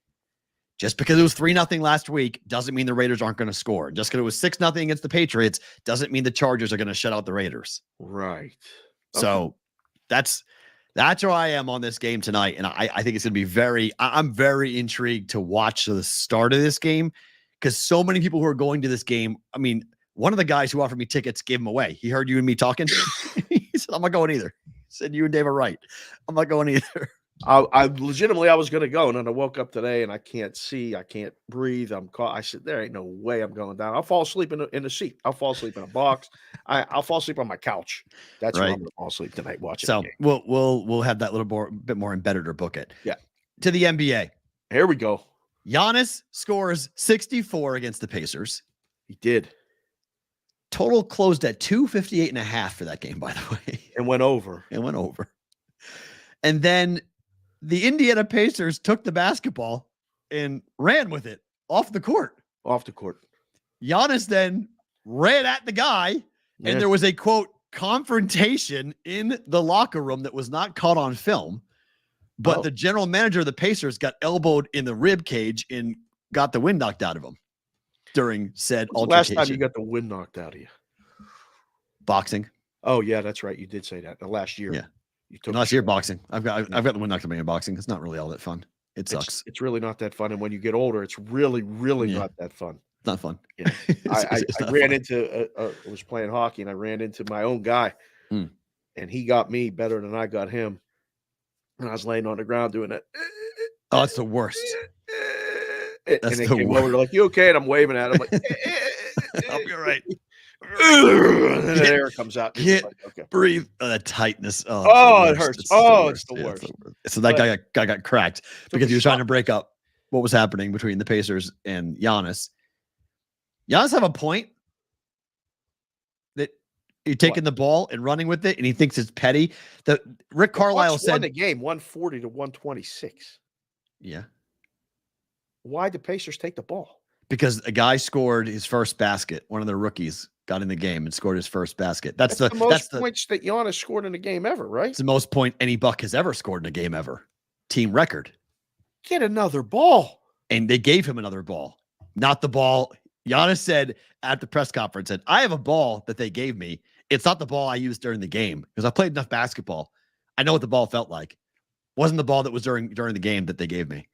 Just because it was 3-0 last week doesn't mean the Raiders aren't going to score. Just because it was 6-0 against the Patriots doesn't mean the Chargers are going to shut out the Raiders. Right. So that's where I am on this game tonight. And I think it's going to be I'm very intrigued to watch the start of this game because so many people who are going to this game, I mean, one of the guys who offered me tickets gave them away. He heard you and me talking. He said, I'm not going either. He said, you and Dave are right. I'm not going either. I legitimately, I was going to go. And then I woke up today and I can't see. I can't breathe. I'm caught. I said, there ain't no way I'm going down. I'll fall asleep in the seat. I'll fall asleep in a box. I'll fall asleep on my couch. That's where I'm going to fall asleep tonight watching. So we'll have that bit more embedded or book it. Yeah. To the NBA. Here we go. Giannis scores 64 against the Pacers. He did. Total closed at 258.5 for that game, by the way. And went over. And then the Indiana Pacers took the basketball and ran with it off the court. Giannis then ran at the guy, and there was a, quote, confrontation in the locker room that was not caught on film. But the general manager of the Pacers got elbowed in the rib cage and got the wind knocked out of him during said altercation. Last time you got the wind knocked out of you? Boxing. Oh, yeah, that's right. You did say that. The last year. Yeah. Last year boxing. I've got the wind knocked out of me in boxing. It's not really all that fun. It sucks. It's really not that fun. And when you get older, it's really, really not that fun. It's not fun. Yeah. I ran into I was playing hockey and I ran into my own guy and he got me better than I got him. And I was laying on the ground doing that. Oh, it's the worst. And they came over, they're like, you okay? And I'm waving at him like, I'll be all right. and then the air comes out. Can't Like, okay. breathe. The tightness. Oh, it hurts. It's It's the Yeah, worst. So that guy got cracked because he was trying to break up what was happening between the Pacers and Giannis. Giannis have a point that you're taking the ball and running with it, and he thinks it's petty. Rick Carlisle said won the game 140 to 126. Yeah. Why did Pacers take the ball? Because a guy scored his first basket. One of their rookies got in the game and scored his first basket. That's the most points that Giannis scored in a game ever, right? It's the most point any Buck has ever scored in a game ever. Team record. Get another ball. And they gave him another ball. Not the ball. Giannis said at the press conference, I have a ball that they gave me. It's not the ball I used during the game because I played enough basketball. I know what the ball felt like. Wasn't the ball that was during the game that they gave me.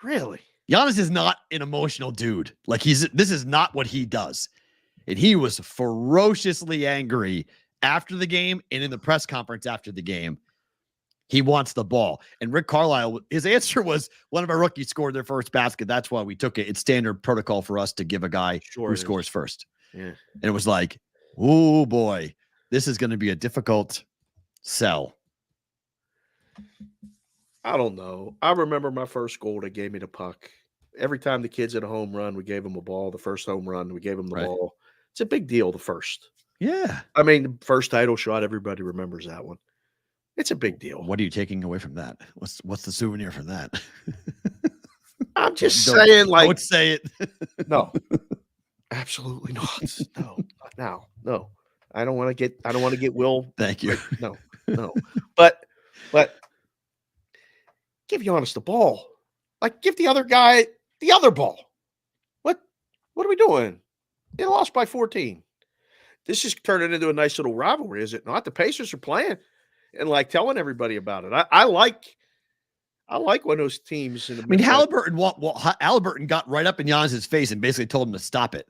Really? Giannis is not an emotional dude. Like this is not what he does. And he was ferociously angry after the game and in the press conference after the game. He wants the ball. And Rick Carlisle, his answer was one of our rookies scored their first basket. That's why we took it. It's standard protocol for us to give a guy who scores first. Yeah. And it was like, oh boy, this is going to be a difficult sell. I don't know. I remember my first goal. They gave me the puck. Every time the kids had a home run, we gave them a ball. The first home run, we gave them the ball. It's a big deal, the first. Yeah. I mean, the first title shot, everybody remembers that one. It's a big deal. What are you taking away from that? What's the souvenir from that? I'm just saying, like, don't say it. No, absolutely not. No, not now. No, I don't want to get Will. Thank you. No. But give Giannis the ball. Like, give the other guy the other ball. What are we doing? They lost by 14. This is turning into a nice little rivalry, is it not? The Pacers are playing and like telling everybody about it. I like when those teams. Halliburton got right up in Giannis's face and basically told him to stop it.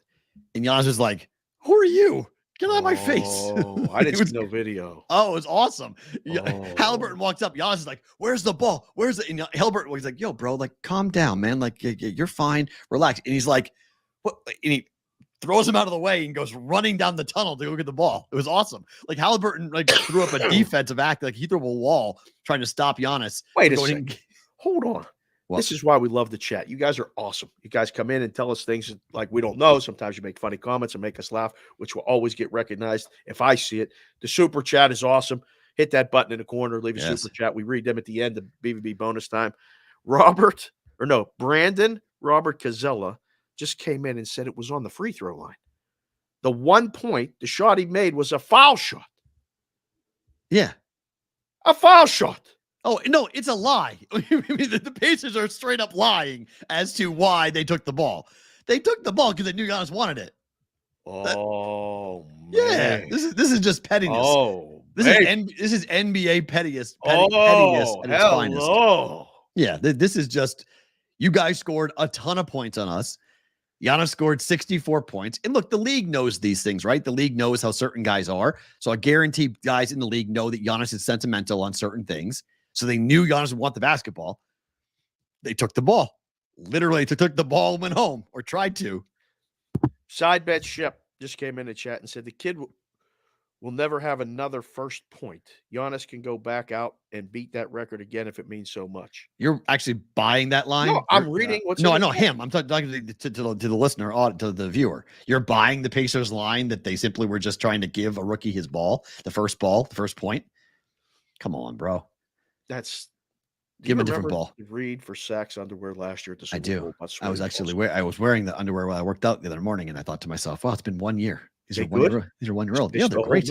And Giannis was like, "Who are you? Get out of my face!" Oh, I didn't see no video. Oh, it was awesome. Halliburton walks up. Giannis is like, "Where's the ball? Where's it?" And Halliburton was like, "Yo, bro, like, calm down, man. Like, you're fine. Relax." And he's like, "What?" And he throws him out of the way and goes running down the tunnel to go get the ball. It was awesome. Like, Halliburton like threw up a defensive act. Like, he threw up a wall trying to stop Giannis. Wait a second. Hold on. What? This is why we love the chat. You guys are awesome. You guys come in and tell us things like we don't know. Sometimes you make funny comments and make us laugh, which will always get recognized if I see it. The super chat is awesome. Hit that button in the corner. Leave a super chat. We read them at the end of BvB bonus time. Brandon Robert Cazella just came in and said it was on the free throw line. The 1 point, the shot he made was a foul shot. Yeah. A foul shot. Oh, no, it's a lie. The Pacers are straight up lying as to why they took the ball. They took the ball because they knew Giannis wanted it. Man. Yeah. This is just pettiness. Oh, this is NBA pettiness. Pettiness at its finest. Yeah, this is just, you guys scored a ton of points on us. Giannis scored 64 points. And look, the league knows these things, right? The league knows how certain guys are. So I guarantee guys in the league know that Giannis is sentimental on certain things. So they knew Giannis would want the basketball. They took the ball. Literally took the ball and went home, or tried to. Side bet Shep just came in the chat and said the kid will never have another first point. Giannis can go back out and beat that record again if it means so much. You're actually buying that line? No, I'm reading what's No, I know him. I'm talking to the listener, to the viewer. You're buying the Pacers line that they simply were just trying to give a rookie his ball, the first point. Come on, bro. Give him a different ball. Reed for Saks underwear last year at the Super I do. Bowl. I was actually I was wearing the underwear while I worked out the other morning, and I thought to myself, "Wow, it's been 1 year. These are 1 year old. Yeah, they're great.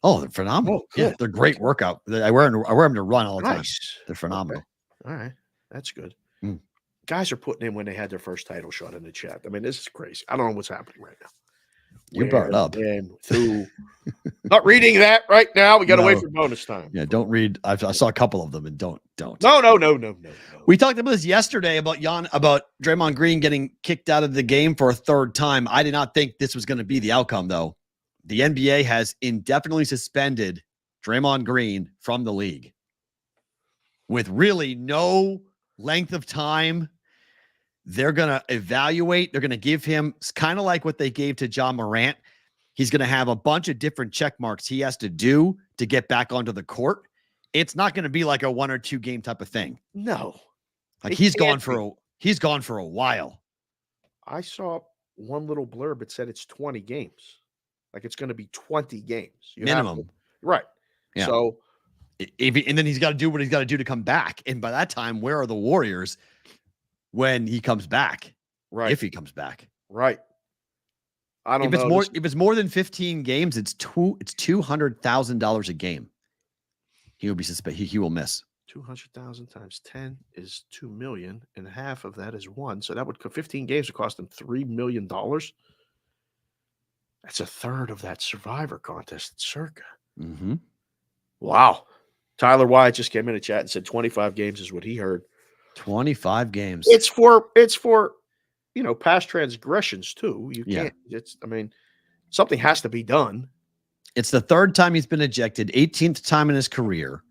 Oh, they're phenomenal. Yeah, they're great workout. I wear them to run all the time. They're phenomenal. Okay. All right, that's good. Guys are putting in when they had their first title shot in the chat. I mean, this is crazy. I don't know what's happening right now. You brought it up. Not reading that right now. We got to wait for bonus time. Yeah, don't read. I saw a couple of them, and don't. No. We talked about this yesterday about Draymond Green getting kicked out of the game for a third time. I did not think this was going to be the outcome, though. The NBA has indefinitely suspended Draymond Green from the league with really no length of time. They're going to evaluate. They're going to give him, it's kind of like what they gave to Ja Morant. He's going to have a bunch of different check marks he has to do to get back onto the court. It's not going to be like a 1 or 2 game type of thing. No. Like he's gone for a while. I saw one little blurb. It said it's 20 games. Like it's going to be 20 games. Minimum. Right. Yeah. So and then he's got to do what he's got to do to come back. And by that time, where are the Warriors when he comes back? Right. If he comes back. Right. I don't know. If it's more than 15 games, it's $200,000 a game. He will be suspended. He will miss. 200,000 times 10 is 2 million, and half of that is 1. So that would 15 games would cost him $3 million. That's a third of that Survivor contest, circa. Mm-hmm. Wow. Tyler Wyatt just came in a chat and said 25 games is what he heard. 25 games. It's for past transgressions too. You can't. Something has to be done. It's the third time he's been ejected, 18th time in his career.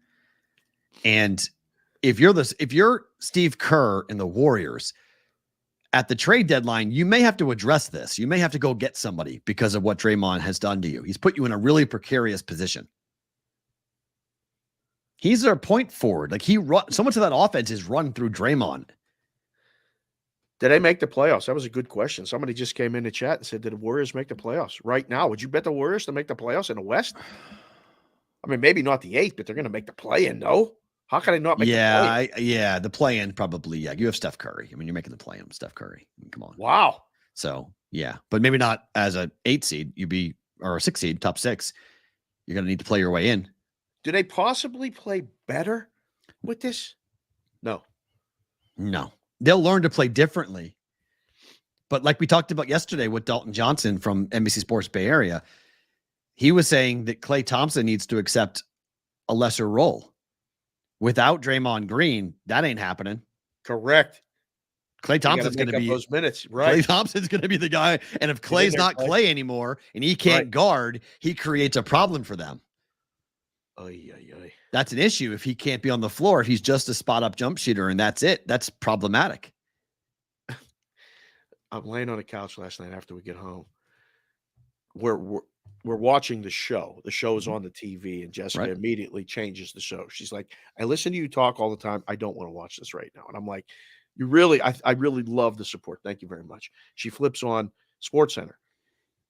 And if you're Steve Kerr in the Warriors at the trade deadline, you may have to address this. You may have to go get somebody because of what Draymond has done to you. He's put you in a really precarious position. He's their point forward. Like so much of that offense is run through Draymond. Did they make the playoffs? That was a good question. Somebody just came in the chat and said, did the Warriors make the playoffs right now? Would you bet the Warriors to make the playoffs in the West? I mean, maybe not the 8th, but they're going to make the play-in, no? How can they not make the play-in? The play-in probably, yeah. You have Steph Curry. I mean, you're making the play-in with Steph Curry. I mean, come on. Wow. So, yeah. But maybe not as an 8 seed, or a 6 seed, top 6. You're going to need to play your way in. Do they possibly play better with this? No. They'll learn to play differently. But like we talked about yesterday with Dalton Johnson from NBC Sports Bay Area, he was saying that Klay Thompson needs to accept a lesser role. Without Draymond Green, that ain't happening. Correct. Klay Thompson's going to be those minutes, right? Klay Thompson's going to be the guy. And if Klay's not Klay anymore and he can't guard, he creates a problem for them. That's an issue if he can't be on the floor, if he's just a spot up jump shooter and that's it. That's problematic. I'm laying on the couch last night after we get home. We're watching the show. The show is on the TV, and Jessica immediately changes the show. She's like, I listen to you talk all the time. I don't want to watch this right now. And I'm like, I really love the support. Thank you very much. She flips on SportsCenter,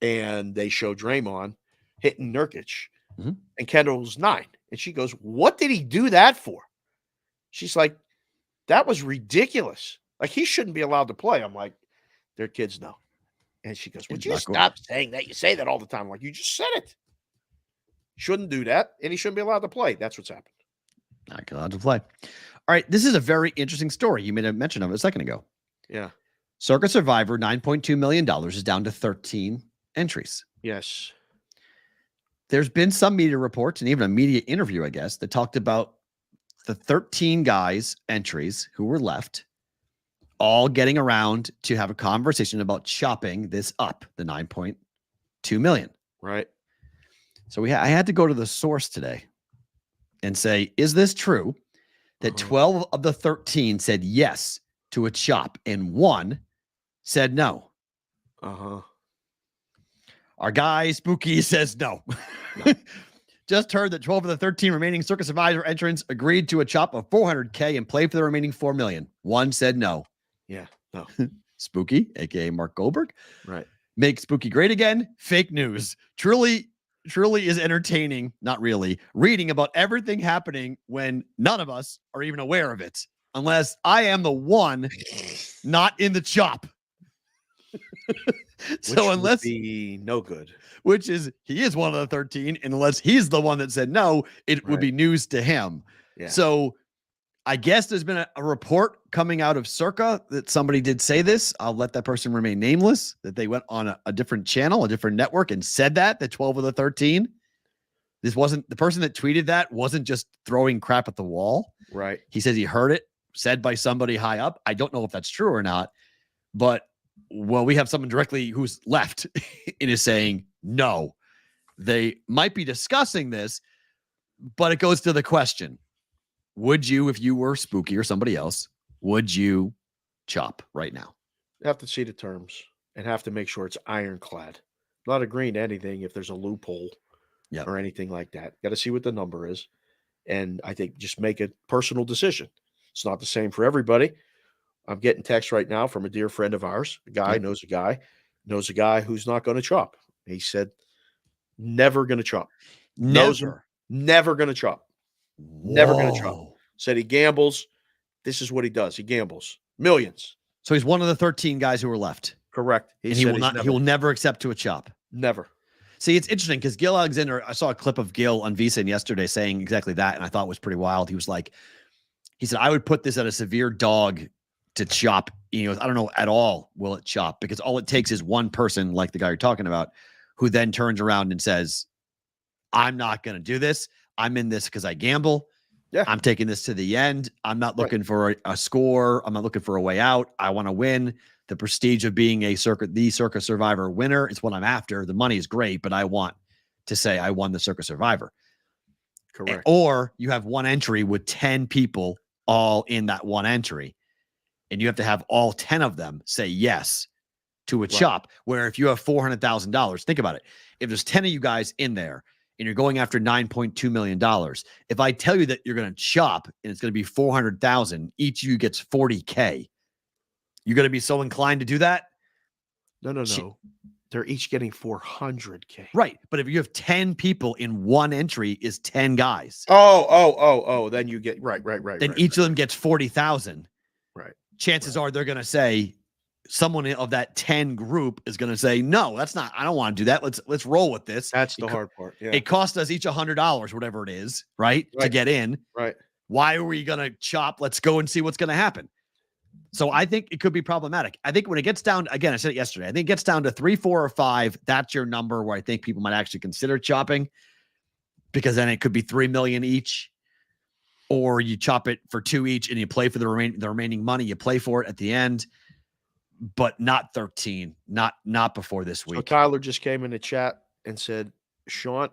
and they show Draymond hitting Nurkic. Mm-hmm. And Kendall's 9. And she goes, what did he do that for? She's like, that was ridiculous. Like, he shouldn't be allowed to play. I'm like, their kids know. And she goes, would you stop saying that? You say that all the time. I'm like, you just said it. Shouldn't do that. And he shouldn't be allowed to play. That's what's happened. Not allowed to play. All right. This is a very interesting story. You made a mention of it a second ago. Yeah. Circa Survivor, $9.2 million is down to 13 entries. Yes. There's been some media reports and even a media interview, I guess, that talked about the 13 guys' entries who were left all getting around to have a conversation about chopping this up, the 9.2 million. Right. So I had to go to the source today and say, is this true that 12 of the 13 said yes to a chop and 1 said no? Our guy Spooky says no. Just heard that 12 of the 13 remaining Circa Survivor entrants agreed to a chop of $400K and play for the remaining $4 million. 1 said no. Yeah, no. Spooky, aka Mark Goldberg. Right. Make Spooky great again. Fake news. Truly is entertaining. Not really. Reading about everything happening when none of us are even aware of it. Unless I am the one not in the chop. So unless be no good, which is he is one of the 13, and unless he's the one that said no, it would be news to him. Yeah. So I guess there's been a report coming out of Circa that somebody did say this. I'll let that person remain nameless, that they went on a different channel, a different network, and said that 12 of the 13. This wasn't the person that tweeted that wasn't just throwing crap at the wall. Right. He says he heard it said by somebody high up. I don't know if that's true or not, but we have someone directly who's left and is saying no. They might be discussing this, but it goes to the question: would you, if you were Spooky or somebody else, would you chop right now? You have to see the terms and have to make sure it's ironclad. not agreeing to anything if there's a loophole Yep. or anything like that. Got to see what the number is. And I think just make a personal decision. It's not the same for everybody. I'm getting text right now from a dear friend of ours. A guy knows a guy who's not going to chop. He said, never going to chop. Knows him, never going to chop. Never going to chop. Said he gambles. This is what he does. He gambles millions. So he's one of the 13 guys who are left. Correct. He will never accept to a chop. Never. See, it's interesting because Gil Alexander, I saw a clip of Gil on VSiN yesterday saying exactly that, and I thought it was pretty wild. He said, I would put this at a severe dog to chop. I don't know at all will it chop, because all it takes is one person, like the guy you're talking about, who then turns around and says, I'm not going to do this. I'm in this because I gamble. Yeah. I'm taking this to the end. I'm not looking for a score. I'm not looking for a way out. I want to win. The prestige of being the Circa Survivor winner is what I'm after. The money is great, but I want to say I won the Circa Survivor. Correct. Or you have one entry with 10 people all in that one entry, and you have to have all 10 of them say yes to a chop. Where if you have $400,000, think about it. If there's 10 of you guys in there and you're going after $9.2 million, if I tell you that you're going to chop and it's going to be 400,000, each of you gets 40K. You're going to be so inclined to do that? No. They're each getting 400K. Right. But if you have 10 people in one entry is 10 guys. Oh. Then you get right. Then each of them gets 40,000. Right. Chances are they're going to say, someone of that 10 group is going to say, no, that's not, I don't want to do that. Let's roll with this. That's the hard part. Yeah. It cost us each $100, whatever it is, right? To get in. Right. Why are we going to chop? Let's go and see what's going to happen. So I think it could be problematic. I think when it gets down, again, I said it yesterday, I think it gets down to 3, 4, or 5. That's your number where I think people might actually consider chopping, because then it could be 3 million each, or you chop it for 2 each and you play for the remaining money. You play for it at the end, but not 13, not before this week. So Tyler just came in the chat and said, Sean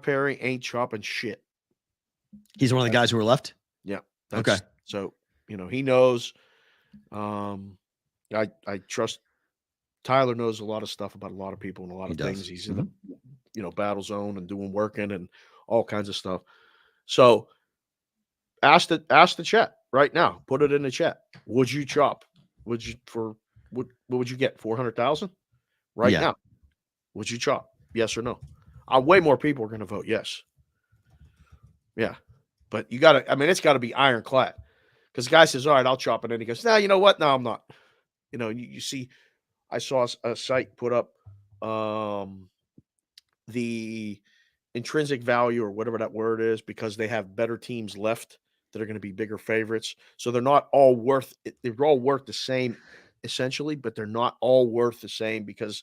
Perry ain't chopping shit. He's one of the guys who are left? Yeah. Okay. So, he knows. I trust Tyler knows a lot of stuff about a lot of people and a lot of things. He's in the battle zone and working and all kinds of stuff. So ask the chat right now. Put it in the chat. Would you chop? What would you get? 400,000 right now? Would you chop? Yes or no? Way more people are going to vote yes. Yeah. But it's got to be ironclad. Because the guy says, all right, I'll chop it. And he goes, you know what? No, I'm not. You see, I saw a site put up the intrinsic value or whatever that word is, because they have better teams left that are going to be bigger favorites. So they're not all worth it. They're all worth the same, essentially, but they're not all worth the same because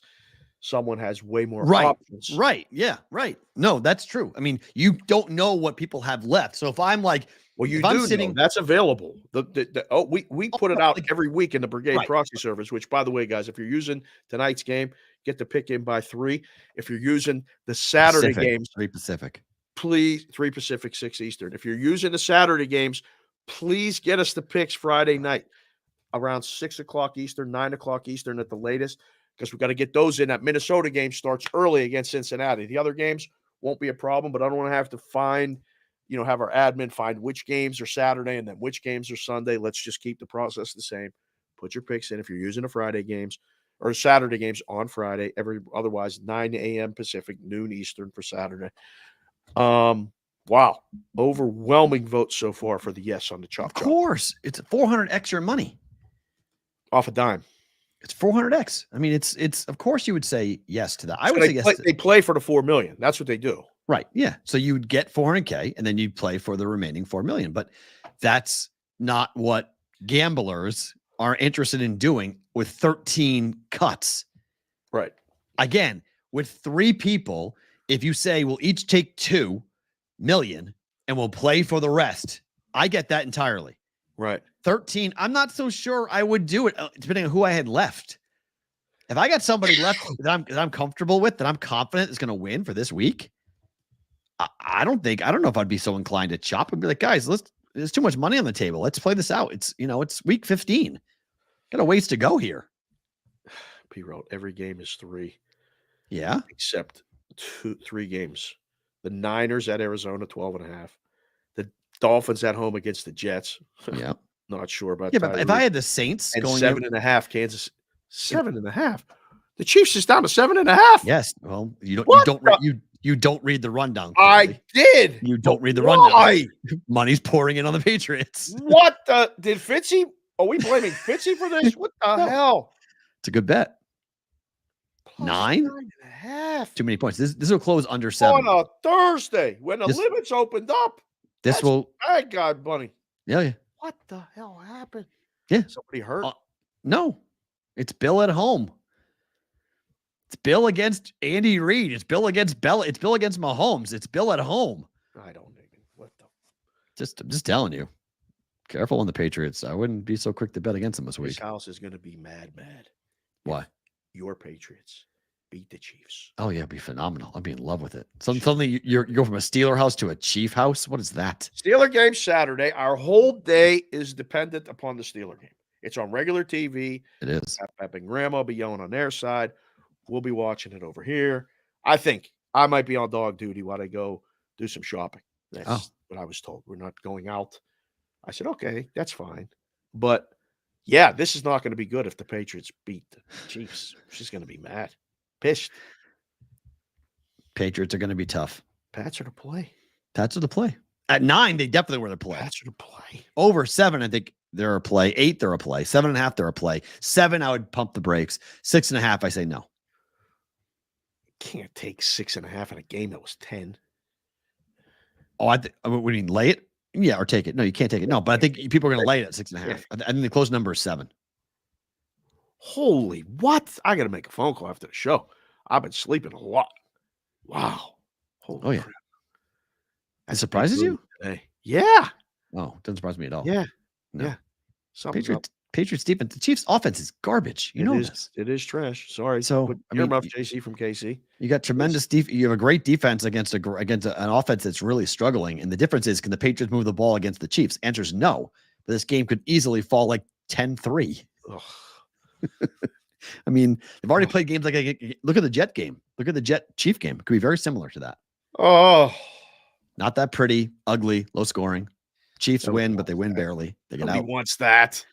someone has way more options. Right. Yeah. Right. No, that's true. You don't know what people have left. So if I'm like, well, you do know that's available. We put it out every week in the Brigade Proxy Service, which, by the way, guys, if you're using tonight's game, get the pick in by 3. If you're using the Saturday games, 3 Pacific. Please, 3 Pacific, 6 Eastern. If you're using the Saturday games, please get us the picks Friday night around 6 o'clock Eastern, 9 o'clock Eastern at the latest, because we've got to get those in. That Minnesota game starts early against Cincinnati. The other games won't be a problem, but I don't want to have to have our admin find which games are Saturday and then which games are Sunday. Let's just keep the process the same. Put your picks in if you're using the Friday games or Saturday games on Friday. Otherwise, 9 a.m. Pacific, noon Eastern for Saturday. Wow. Overwhelming votes so far for the yes on the chop. Of course. It's 400 extra money. Off a dime. It's 400x. It's of course you would say yes to that. I would say yes. They play for the 4 million. That's what they do. Right. Yeah. So you would get 400K and then you'd play for the remaining 4 million. But that's not what gamblers are interested in doing with 13 cuts. Right. Again, with 3 people, if you say we'll each take 2 million and we'll play for the rest, I get that entirely. Right. 13, I'm not so sure I would do it, depending on who I had left. If I got somebody left that I'm comfortable with, that I'm confident is going to win for this week, I don't know if I'd be so inclined to chop and be like, guys, there's too much money on the table. Let's play this out. It's week 15. Got a ways to go here. Perrault, every game is 3. Yeah. except 3 games. The Niners at Arizona, 12.5. The Dolphins at home against the Jets. Yeah. Not sure about Yeah, but if I Tyreek. had the Saints And going 7.5 Kansas. 7.5. The Chiefs is down to 7.5. yes. Well, you What don't you don't read the rundown. I Clearly. did. You don't But read the why? rundown. Money's pouring in on the Patriots. What the did Fitzy? Are we blaming Fitzy for this? What the No. hell? It's a good bet. Plus 9? 9.5. Too many points. This will close under 7. On a Thursday when the This- limits opened up. This That's will bad God, Bunny. yeah. What the hell happened? Yeah. Somebody hurt? No. It's Bill at home. It's Bill against Andy Reid. It's Bill against Bella. It's Bill against Mahomes. It's Bill at home. I don't know. What the I'm just telling you. Careful on the Patriots. I wouldn't be so quick to bet against them this This week. house is gonna be mad. Why? Your Patriots beat the Chiefs. Oh yeah, it'd be phenomenal. I'd be in love with it. Suddenly you go from a Steeler house to a Chief house. What is that? Steeler game Saturday. Our whole day is dependent upon the Steeler game. It's on regular TV. It is. Pep and Grandma will be yelling on their side. We'll be watching it over here. I think I might be on dog duty while I go do some shopping. That's what I was told. We're not going out. I said, okay, that's fine. But yeah, this is not going to be good if the Patriots beat the Chiefs. She's going to be mad. Pissed. Patriots are going to be tough. Pats are to play. Pats are the play. At 9, they definitely were the play. Pats are to play. Over 7, I think they're a play. 8, they're a play. 7.5, they're a play. 7, I would pump the brakes. 6.5, I say no. Can't take 6.5 in a game that was 10. Oh, what do you mean, lay it? Yeah, or take it. No, you can't take it. No, but I think people are going to lay it at 6.5. I think the close number is 7. Holy what? I got to make a phone call after the show. I've been sleeping a lot. Wow. Holy Oh, yeah. crap. That surprises you? Today. Yeah. Oh, doesn't surprise me at all. Yeah. No. Yeah. Something's up. Patriots defense. The Chiefs offense is garbage. You know this. It is trash. Sorry. So, Put I your mean, mouth, JC from KC. You got tremendous You have a great defense against an offense that's really struggling. And the difference is, can the Patriots move the ball against the Chiefs? Answer is no. But this game could easily fall like 10-3. I mean, they've already played games like look at the Jet game. Look at the Jet Chief game. It could be very similar to that. Oh, not that pretty, ugly, low scoring. Chiefs Nobody win, but they win wants that. barely. They get nobody out. wants that.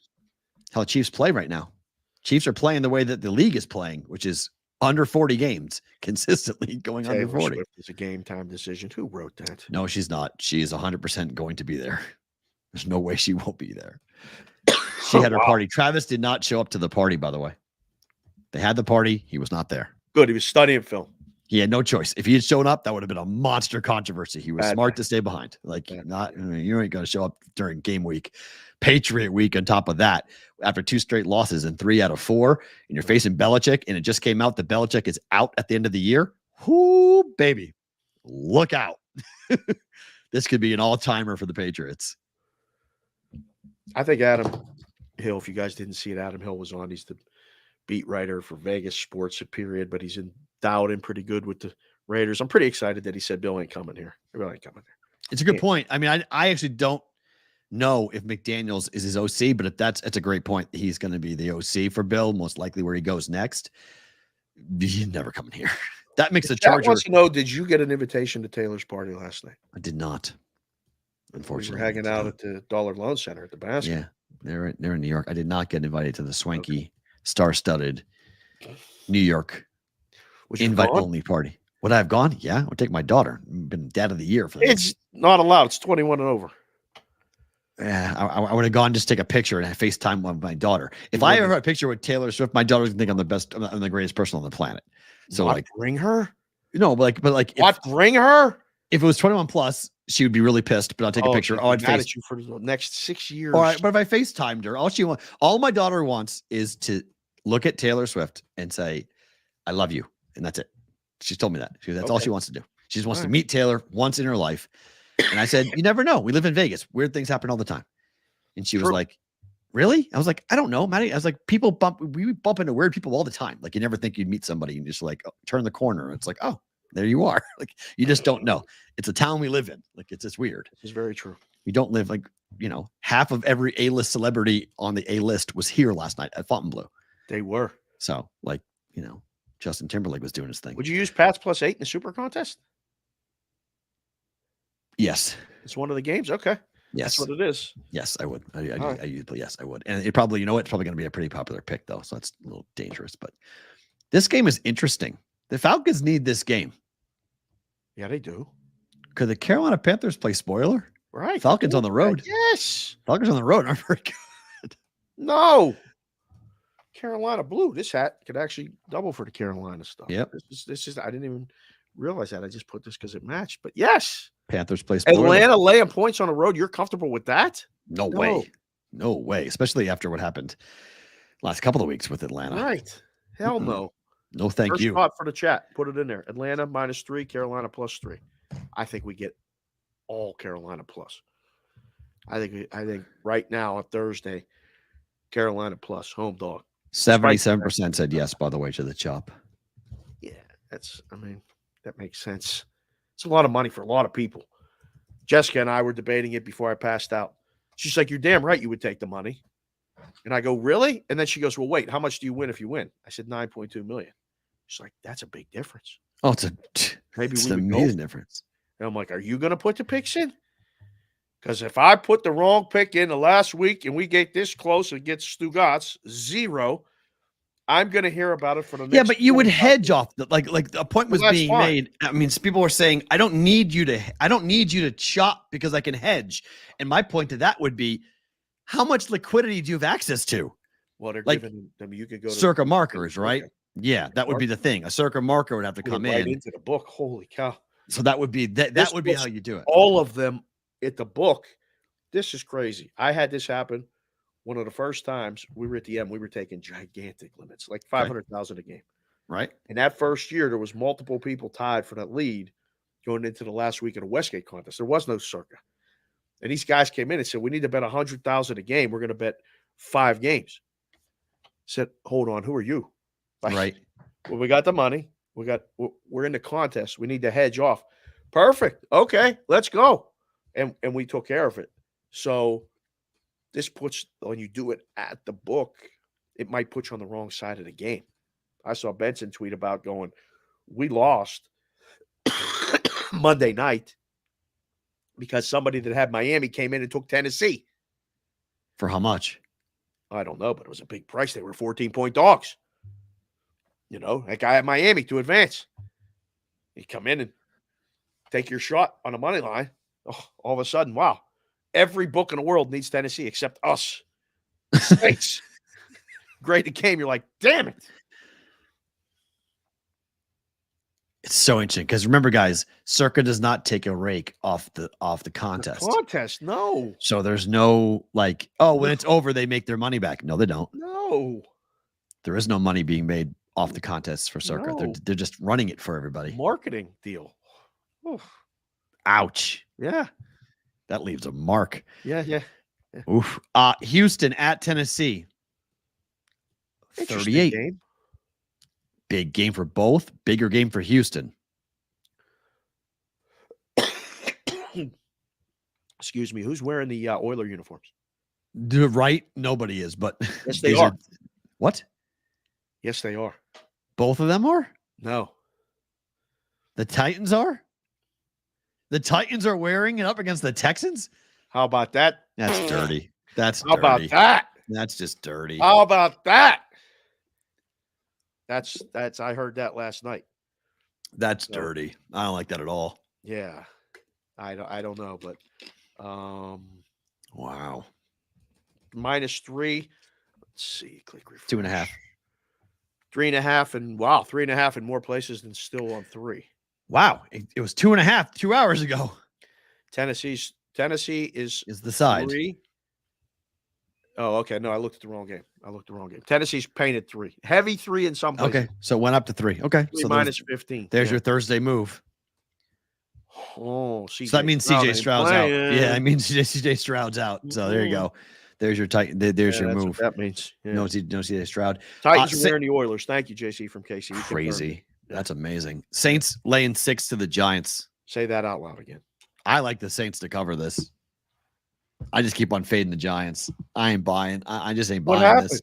How Chiefs play right now. Chiefs are playing the way that the league is playing, which is under 40 games, consistently going under 40. It's a game time decision. Who wrote that? No, she's not. She is 100% going to be there. There's no way she won't be there. She had her party. Travis did not show up to the party, by the way. They had the party. He was not there. Good. He was studying film. He had no choice. If he had shown up, that would have been a monster controversy. He was smart to stay behind. Like, you ain't going to show up during game week. Patriot week on top of that, after 2 straight losses and 3 out of 4, and you're facing Belichick, and it just came out that Belichick is out at the end of the year. Whoo, baby. Look out. This could be an all-timer for the Patriots. I think Adam Hill, if you guys didn't see it, Adam Hill was on. He's the beat writer for Vegas sports period, but he's dialed in pretty good with the Raiders. I'm pretty excited that he said Bill ain't coming here. Bill ain't coming here. It's a good point. I mean, I actually don't know if McDaniels is his OC, but if that's a great point. He's going to be the OC for Bill, most likely where he goes next. He's never coming here. That makes the Chargers. Wants to know, did you get an invitation to Taylor's party last night? I did not. Unfortunately, we were hanging out at the Dollar Loan Center at the basket. Yeah, they're in New York. I did not get invited to the swanky, star-studded New York invite-only party. Would I have gone? Yeah, I would take my daughter. Been dad of the year for this. It's not allowed. It's 21 and over. Yeah, I would have gone just take a picture and FaceTime with my daughter. If I ever had a picture with Taylor Swift, my daughter's gonna think I'm the best. I'm the greatest person on the planet. So What, bring her? no, but Bring her? If it was 21 plus, she would be really pissed. But I'll take a picture. Oh, I'd mad face at you for the next 6 years. All right, but if I FaceTimed her, all my daughter wants is to look at Taylor Swift and say, "I love you," and that's it. She's told me that. That's all she wants to do. She just wants to meet Taylor once in her life. And I said, "You never know. We live in Vegas. Weird things happen all the time." And she was like, "Really?" I was like, "I don't know, Maddie." I was like, we bump into weird people all the time. Like, you never think you'd meet somebody and just like turn the corner. It's like, oh, there you are. Like, you just don't know. It's a town we live in. Like, it's just weird. This is very true. We don't live half of every A-list celebrity on the A-list was here last night at Fontainebleau. They were. So, Justin Timberlake was doing his thing. Would you use Pats +8 in the Super Contest? Yes. It's one of the games. Okay. Yes. That's what it is. Yes, I would. Right. Yes, I would. And it probably, it's probably going to be a pretty popular pick though. So that's a little dangerous, but this game is interesting. The Falcons need this game. Yeah, they do. Could the Carolina Panthers play spoiler? Right. Falcons on the road. Yes. Falcons on the road aren't very good. No. Carolina blue. This hat could actually double for the Carolina stuff. Yep. This is I didn't even realize that. I just put this because it matched. But yes. Panthers play spoiler. Atlanta laying points on the road. You're comfortable with that? No way. No way. Especially after what happened last couple of weeks with Atlanta. Right. Hell no. No, thank First you. spot for the chat. Put it in there. Atlanta -3, Carolina +3. I think we get all Carolina plus. I think right now on Thursday, Carolina plus home dog. 77% said yes, by the way, to the chop. Yeah, that makes sense. It's a lot of money for a lot of people. Jessica and I were debating it before I passed out. She's like, "You're damn right you would take the money." And I go, "Really?" And then she goes, "Well, wait, how much do you win if you win?" I said, 9.2 million. She's like, "That's a big difference." Oh, it's Maybe an amazing difference. And I'm like, "Are you going to put the picks in?" Because if I put the wrong pick in the last week and we get this close against Stugatz 0, I'm going to hear about it for the next. Yeah, but you would hedge off the like a point was being fine. made. I mean, people were saying, I don't need you to chop because I can hedge. And my point to that would be, how much liquidity do you have access to? Well, they're like giving them. You could go to circa markers, right? Yeah, that would be the thing. A circa marker would have to come right in into the book. Holy cow! So that would be that would be how you do it. All of them at the book. This is crazy. I had this happen one of the first times we were at the end. We were taking gigantic limits, like 500,000 a game. Right. And that first year, there was multiple people tied for that lead going into the last week of the Westgate contest. There was no circa. And these guys came in and said, "We need to bet 100,000 a game. We're going to bet 5 games." I said, "Hold on, who are you?" Right. Well, we got the money. We're in the contest. We need to hedge off. Perfect. Okay, let's go. And we took care of it. So this puts, when you do it at the book, it might put you on the wrong side of the game. I saw Benson tweet about going, "We lost Monday night because somebody that had Miami came in and took Tennessee." For how much? I don't know, but it was a big price. They were 14-point dogs. That guy at Miami to advance. You come in and take your shot on the money line. Oh, all of a sudden, wow. Every book in the world needs Tennessee except us. Thanks. Great it came. You're like, damn it. It's so interesting because remember, guys, Circa does not take a rake off the contest. The contest, no. So there's no when it's over, they make their money back. No, they don't. No. There is no money being made off the contests for Circa. No. They're just running it for everybody. Marketing deal. Oof. Ouch. Yeah. That leaves a mark. Yeah. Oof. Houston at Tennessee. 38. Game. Big game for both. Bigger game for Houston. Excuse me. Who's wearing the Oiler uniforms? Right? Nobody is, but yes, they are. What? Yes, they are. Both of them are? No. The Titans are? The Titans are wearing it up against the Texans? How about that? That's dirty. That's How dirty. about that? That's just dirty. How about that? That's I heard that last night. That's dirty. I don't like that at all. Yeah. I don't know, but wow. -3. Let's see. Click refresh. 2.5. 3.5 and wow, 3.5 in more places than still on 3. Wow. It was 2.5 2 hours ago. Tennessee is the side. 3. Oh, okay. No, I looked at the wrong game. Tennessee's painted 3. Heavy 3 in some places. Okay. So it went up to 3. Okay. 3 so minus 15. There's your Thursday move. Oh, so that means CJ Stroud's out. Yeah, it means CJ Stroud's out. So there you go. There's your Titan. There's your move. That means no CJ Stroud. Titans are wearing the Oilers. Thank you, JC from KC. Crazy. That's amazing. Saints laying 6 to the Giants. Say that out loud again. I like the Saints to cover this. I just keep on fading the Giants. I ain't buying. I just ain't buying this.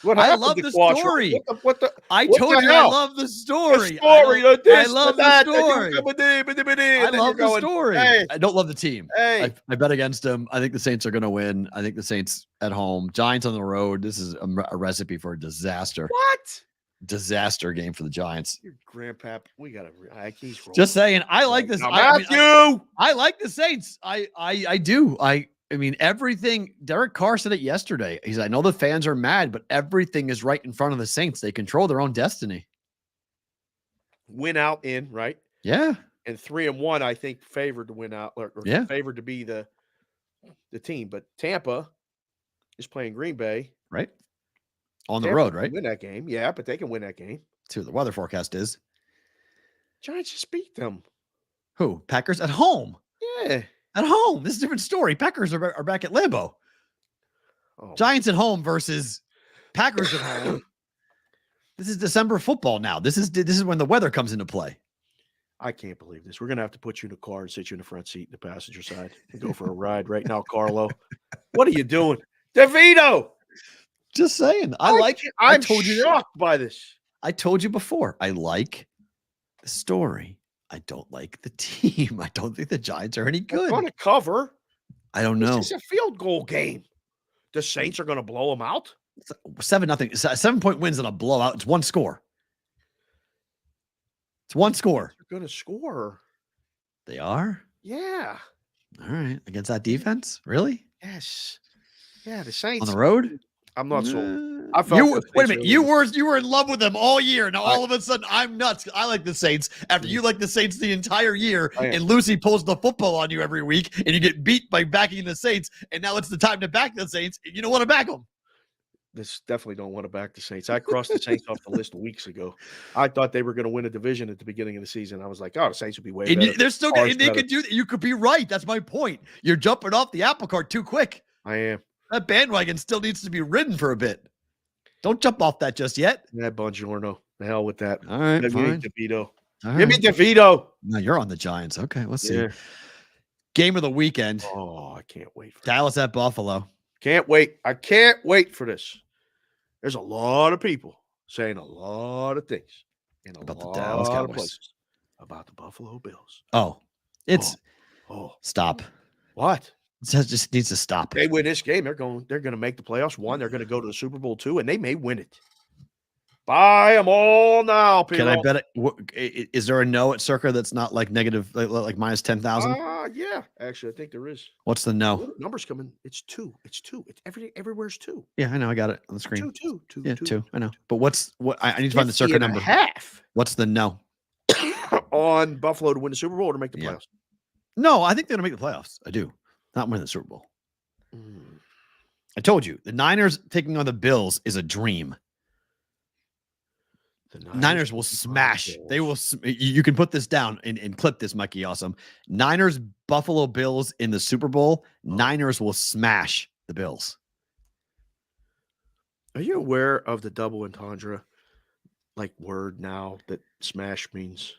What I happened love to the Quattro? story. What the? I what told the you I hell? love the story. The story, the this, I love the the that, story. I love the story. Hey, I don't love the team. hey. I bet against them. I think the Saints are going to win. I think the Saints at home, Giants on the road. This is a recipe for a disaster. What? Disaster game for the Giants. Your grandpa, we got to. He's rolling. Just saying, I like this. Now, I mean, Matthew. I like the Saints. I do. I mean, everything. Derek Carr said it yesterday. He's. I know the fans are mad, but everything is right in front of the Saints. They control their own destiny. Win out in right. Yeah. And 3-1, I think, favored to win out or Yeah. favored to be the team. But Tampa is playing Green Bay. Right. On the Tampa road, can right? win that game. Yeah, but they can win that game. See what the weather forecast is. Giants just beat them. Who? Packers at home. Yeah. At home. This is a different story. Packers are back at Lambeau. Oh. Giants at home versus Packers at home. This is December football now. This is when the weather comes into play. I can't believe this. We're going to have to put you in a car and sit you in the front seat in the passenger side and go for a ride right now, Carlo. What are you doing? DeVito! Just saying. I'm shocked by this. I told you before. I like the story. I don't like the team. I don't think the Giants are any good. On a cover. I don't know. This is a field goal game. The Saints are going to blow them out. 7-0. 7-point wins in a blowout. It's one score. It's one score. They're going to score. They are? Yeah. All right. Against that defense? Really? Yes. Yeah, the Saints. On the road? I'm not sold. I felt wait a minute. You were in love with them all year. Now all of a sudden I'm nuts. I like the Saints after you like the Saints the entire year, and Lucy pulls the football on you every week, and you get beat by backing the Saints. And now it's the time to back the Saints. And you don't want to back them. This definitely don't want to back the Saints. I crossed the Saints off the list weeks ago. I thought they were going to win a division at the beginning of the season. I was like, oh, the Saints would be way better. They're still and they could do that. You could be right. That's my point. You're jumping off the apple cart too quick. I am. That bandwagon still needs to be ridden for a bit. Don't jump off that just yet. Yeah, Buongiorno. The hell with that. All right, fine. DeVito. All Give me right. DeVito. No, you're on the Giants. Okay, let's see. Yeah. Game of the weekend. Oh, I can't wait. For Dallas at Buffalo. Can't wait. I can't wait for this. There's a lot of people saying a lot of things in About the Dallas Cowboys. places about the Buffalo Bills. Oh, it's Oh, stop. what? It just needs to stop. They win this game. They're going to make the playoffs. One, they're going to go to the Super Bowl 2, and they may win it. Buy them all now, people. Can I bet it? Is there a no at Circa that's not like negative, like minus 10,000? Yeah. Actually, I think there is. What's the no? Numbers coming. It's 2. It's 2. It's everywhere's 2. Yeah, I know. I got it on the screen. 2. Yeah, 2. I know. But I need to find the Circa number. Half What's the no? on Buffalo to win the Super Bowl or to make the playoffs. No, I think they're going to make the playoffs. I do. Not win the Super Bowl. I told you, the Niners taking on the Bills is a dream. The Niners will smash. They will. You can put this down and clip this, Mikey. Awesome. Niners, Buffalo Bills in the Super Bowl. Niners will smash the Bills. Are you aware of the double entendre, like word now that smash means?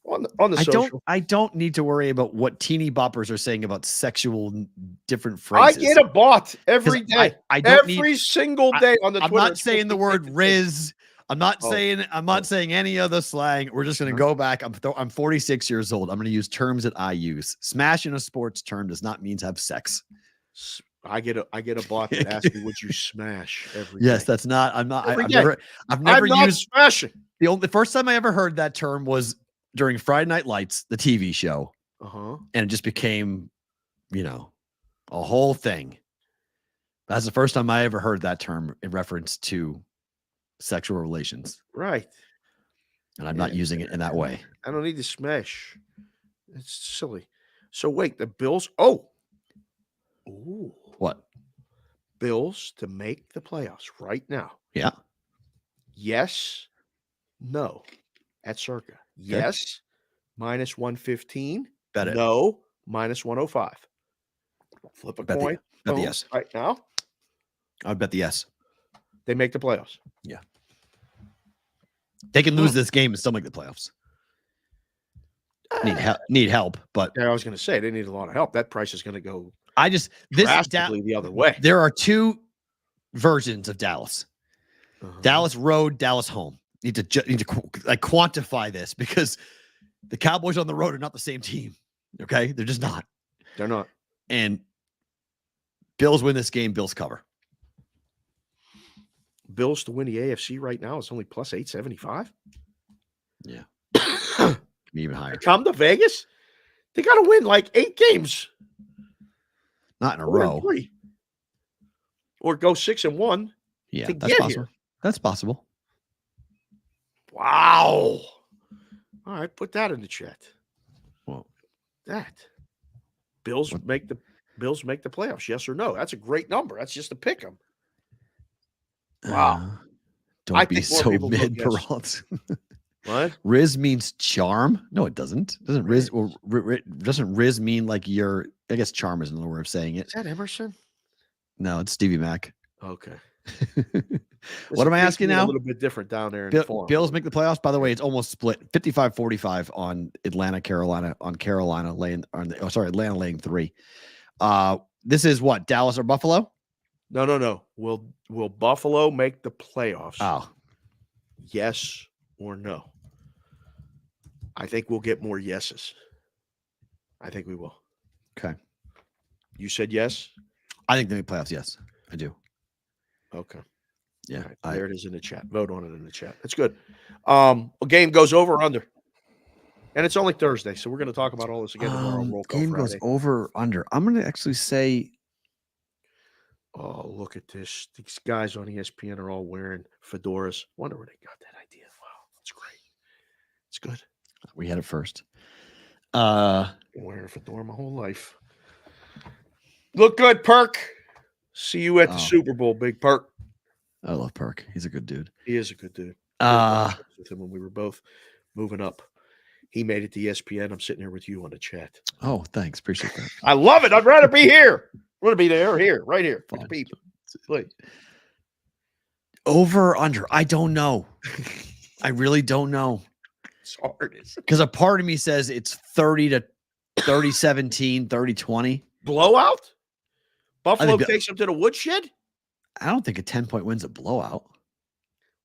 On the social. I don't need to worry about what teeny boppers are saying about sexual different phrases. I get a bot every day. I don't every single day on the Twitter. I'm not saying the word Riz. I'm not saying any of the slang. We're just going to go back. I'm 46 years old. I'm going to use terms that I use. Smash in a sports term does not mean to have sex. I get a bot that asks me, "Would you smash every day?" Yes, that's not. I'm not. I've never I'm not used smashing. The first time I ever heard that term was during Friday Night Lights, the TV show. And it just became, a whole thing. That's the first time I ever heard that term in reference to sexual relations. Right. And I'm not using it in that way. I don't need to smash. It's silly. So wait, the Bills. Oh. Ooh. What? Bills to make the playoffs right now. Yeah. Yes. No. At Circa. Yes. Minus 115. Bet it. No. Minus 105. Flip a coin. Bet the yes. Right now. I'd bet the yes. They make the playoffs. Yeah. They can lose this game and still make the playoffs. Need help, but yeah, I was going to say they need a lot of help. That price is going to go drastically the other way. There are two versions of Dallas. Dallas road, Dallas home. Need to quantify this because the Cowboys on the road are not the same team. Okay, they're just not. They're not. And Bills win this game. Bills cover. Bills to win the AFC right now is only plus 875. Yeah, even higher. Come to Vegas. They got to win like 8 games. Not in a row. 3. Or go 6-1. Yeah, to that's get possible. Here. That's possible. Wow. All right, put that in the chat. Well, that Bills make the playoffs, yes or no? That's a great number. That's just a pick 'em. Wow. Don't be so mid, Perrault. What? Riz means charm? No, it doesn't. Doesn't Riz mean like your? I guess charm is another way of saying it. Is that Emerson? No, it's Stevie Mac. Okay. What am I asking now? A little bit different down there. In Bills make the playoffs. By the way, it's almost split 55-45 on Atlanta, Carolina. On Carolina laying. Atlanta laying 3. This is what, Dallas or Buffalo? No. Will Buffalo make the playoffs? Oh, yes or no? I think we'll get more yeses. I think we will. Okay. You said yes? I think they make playoffs. Yes, I do. Okay. Yeah. Right, there it is in the chat. Vote on it in the chat. That's good. A game goes over or under. And it's only Thursday, so we're going to talk about all this again tomorrow. Game goes over or under. I'm going to actually say. Oh, look at this. These guys on ESPN are all wearing fedoras. Wonder where they got that idea. Wow, that's great. It's good. We had it first. Been wearing a fedora my whole life. Look good, Perk. See you at the Super Bowl, Big Perk. I love Perk. He's a good dude. He is a good dude. With him when we were both moving up. He made it to ESPN. I'm sitting here with you on the chat. Oh, thanks. Appreciate that. I love it. I'd rather be here. I want to be there or here, right here. With the people. Please. Over or under? I don't know. I really don't know. It's hard. Because a part of me says it's 30-17, 30-20. Blowout? Buffalo takes them to the woodshed? I don't think a 10-point win's a blowout.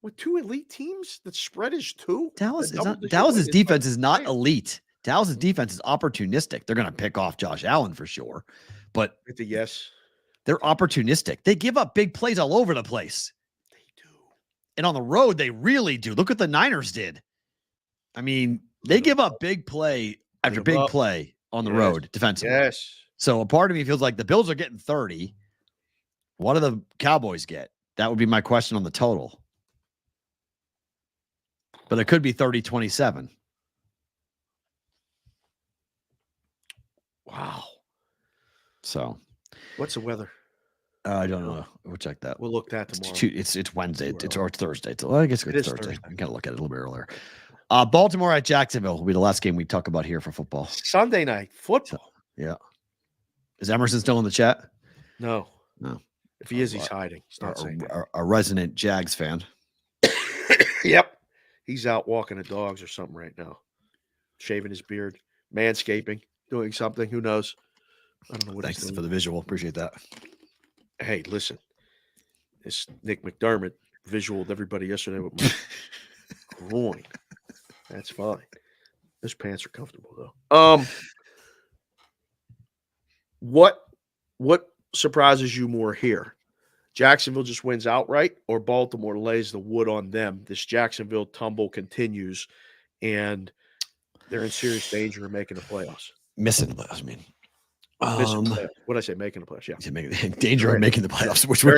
With 2 elite teams, the spread is 2. Dallas's defense is not elite. Dallas's defense is opportunistic. They're going to pick off Josh Allen for sure. But they're opportunistic. They give up big plays all over the place. They do. And on the road, they really do. Look what the Niners did. I mean, they give up big play after big play on the road defensively. Yes. So a part of me feels like the Bills are getting 30. What do the Cowboys get? That would be my question on the total. But it could be 30-27. Wow. So what's the weather? I don't know. We'll check that. We'll look that tomorrow. It's Wednesday. It's Thursday. I guess it's Thursday. I got to look at it a little bit earlier. Baltimore at Jacksonville will be the last game we talk about here for football. Sunday night football. Yeah. Is Emerson still in the chat? No. If he is, he's hiding. He's not saying that. A resident Jags fan. Yep. He's out walking the dogs or something right now. Shaving his beard. Manscaping. Doing something. Who knows? I don't know what he's doing. Thanks for the visual. Appreciate that. Hey, listen. This Nick McDermott visualed everybody yesterday with my groin. That's fine. Those pants are comfortable though. What surprises you more here? Jacksonville just wins outright, or Baltimore lays the wood on them? This Jacksonville tumble continues, and they're in serious danger of making the playoffs. Missing the playoffs, I mean. What did I say? Making the playoffs, yeah. Danger of making the playoffs, which we're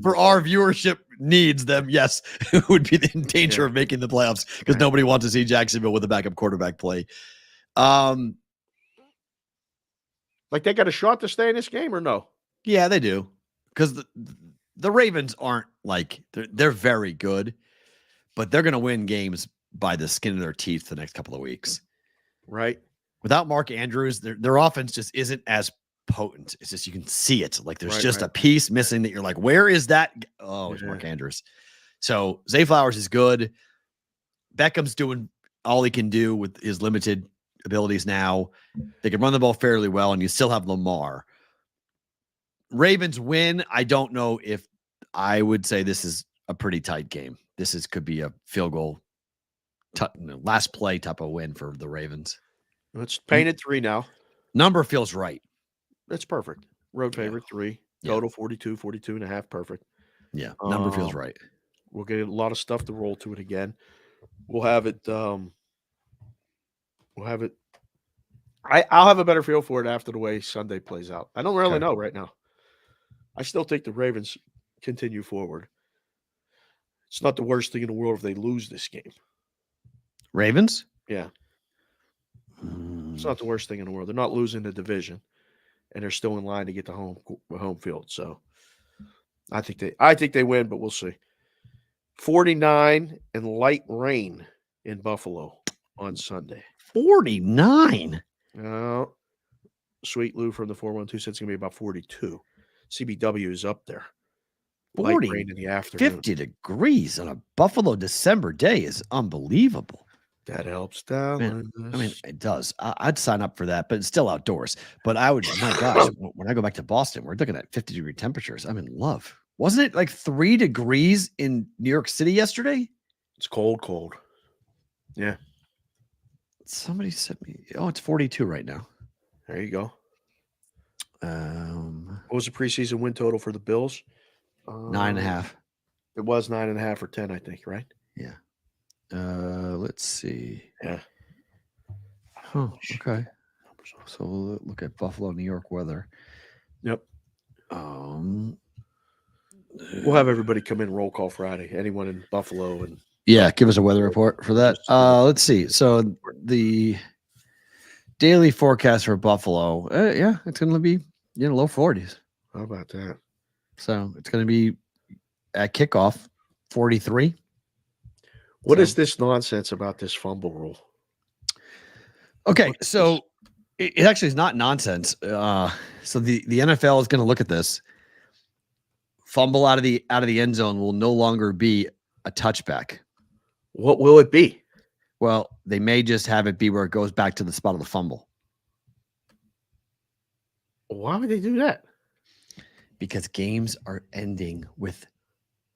for our viewership needs them. Yes, it would be in danger of making the playoffs because nobody wants to see Jacksonville with a backup quarterback play. Like they got a shot to stay in this game or no? Yeah, they do. Because the Ravens aren't like they're very good, but they're going to win games by the skin of their teeth the next couple of weeks. Right. Without Mark Andrews, their offense just isn't as potent. It's just you can see it. Like there's just a piece missing that you're like, where is that? Oh, it's Mark Andrews. So Zay Flowers is good. Beckham's doing all he can do with his limited abilities now. They can run the ball fairly well, and you still have Lamar. Ravens win. I don't know if I would say this is a pretty tight game. Could be a field goal, last play type of win for the Ravens. It's painted 3 now. Number feels right. That's perfect. Road favorite 3. Total 42, 42.5. Perfect. Yeah, number feels right. We'll get a lot of stuff to roll to it again. We'll have it. I'll have a better feel for it after the way Sunday plays out. I don't really know right now. I still think the Ravens continue forward. It's not the worst thing in the world if they lose this game. Ravens? Yeah. It's not the worst thing in the world. They're not losing the division, and they're still in line to get the home field. So I think they win, but we'll see. 49 and light rain in Buffalo on Sunday. 49. Sweet Lou from the 412 said it's going to be about 42. CBW is up there. 40, light rain in the afternoon. 50 degrees on a Buffalo December day is unbelievable. That helps down. I mean, it does. I'd sign up for that, but it's still outdoors. But I would, my gosh, when I go back to Boston, we're looking at 50-degree temperatures. I'm in love. Wasn't it like 3 degrees in New York City yesterday? It's cold. Yeah. Somebody sent me. Oh, it's 42 right now. There you go. What was the preseason win total for the Bills? 9.5. It was 9.5 or 10, I think, right? Yeah. Let's see. Yeah. Oh, okay. So we'll look at Buffalo, New York weather. Yep. We'll have everybody come in roll call Friday. Anyone in Buffalo and give us a weather report for that. Let's see. So the daily forecast for Buffalo, it's going to be low 40s. How about that? So it's going to be at kickoff 43. What is this nonsense about this fumble rule? Okay, so it actually is not nonsense. So the NFL is going to look at this. Fumble out of the end zone will no longer be a touchback. What will it be? Well, they may just have it be where it goes back to the spot of the fumble. Why would they do that? Because games are ending with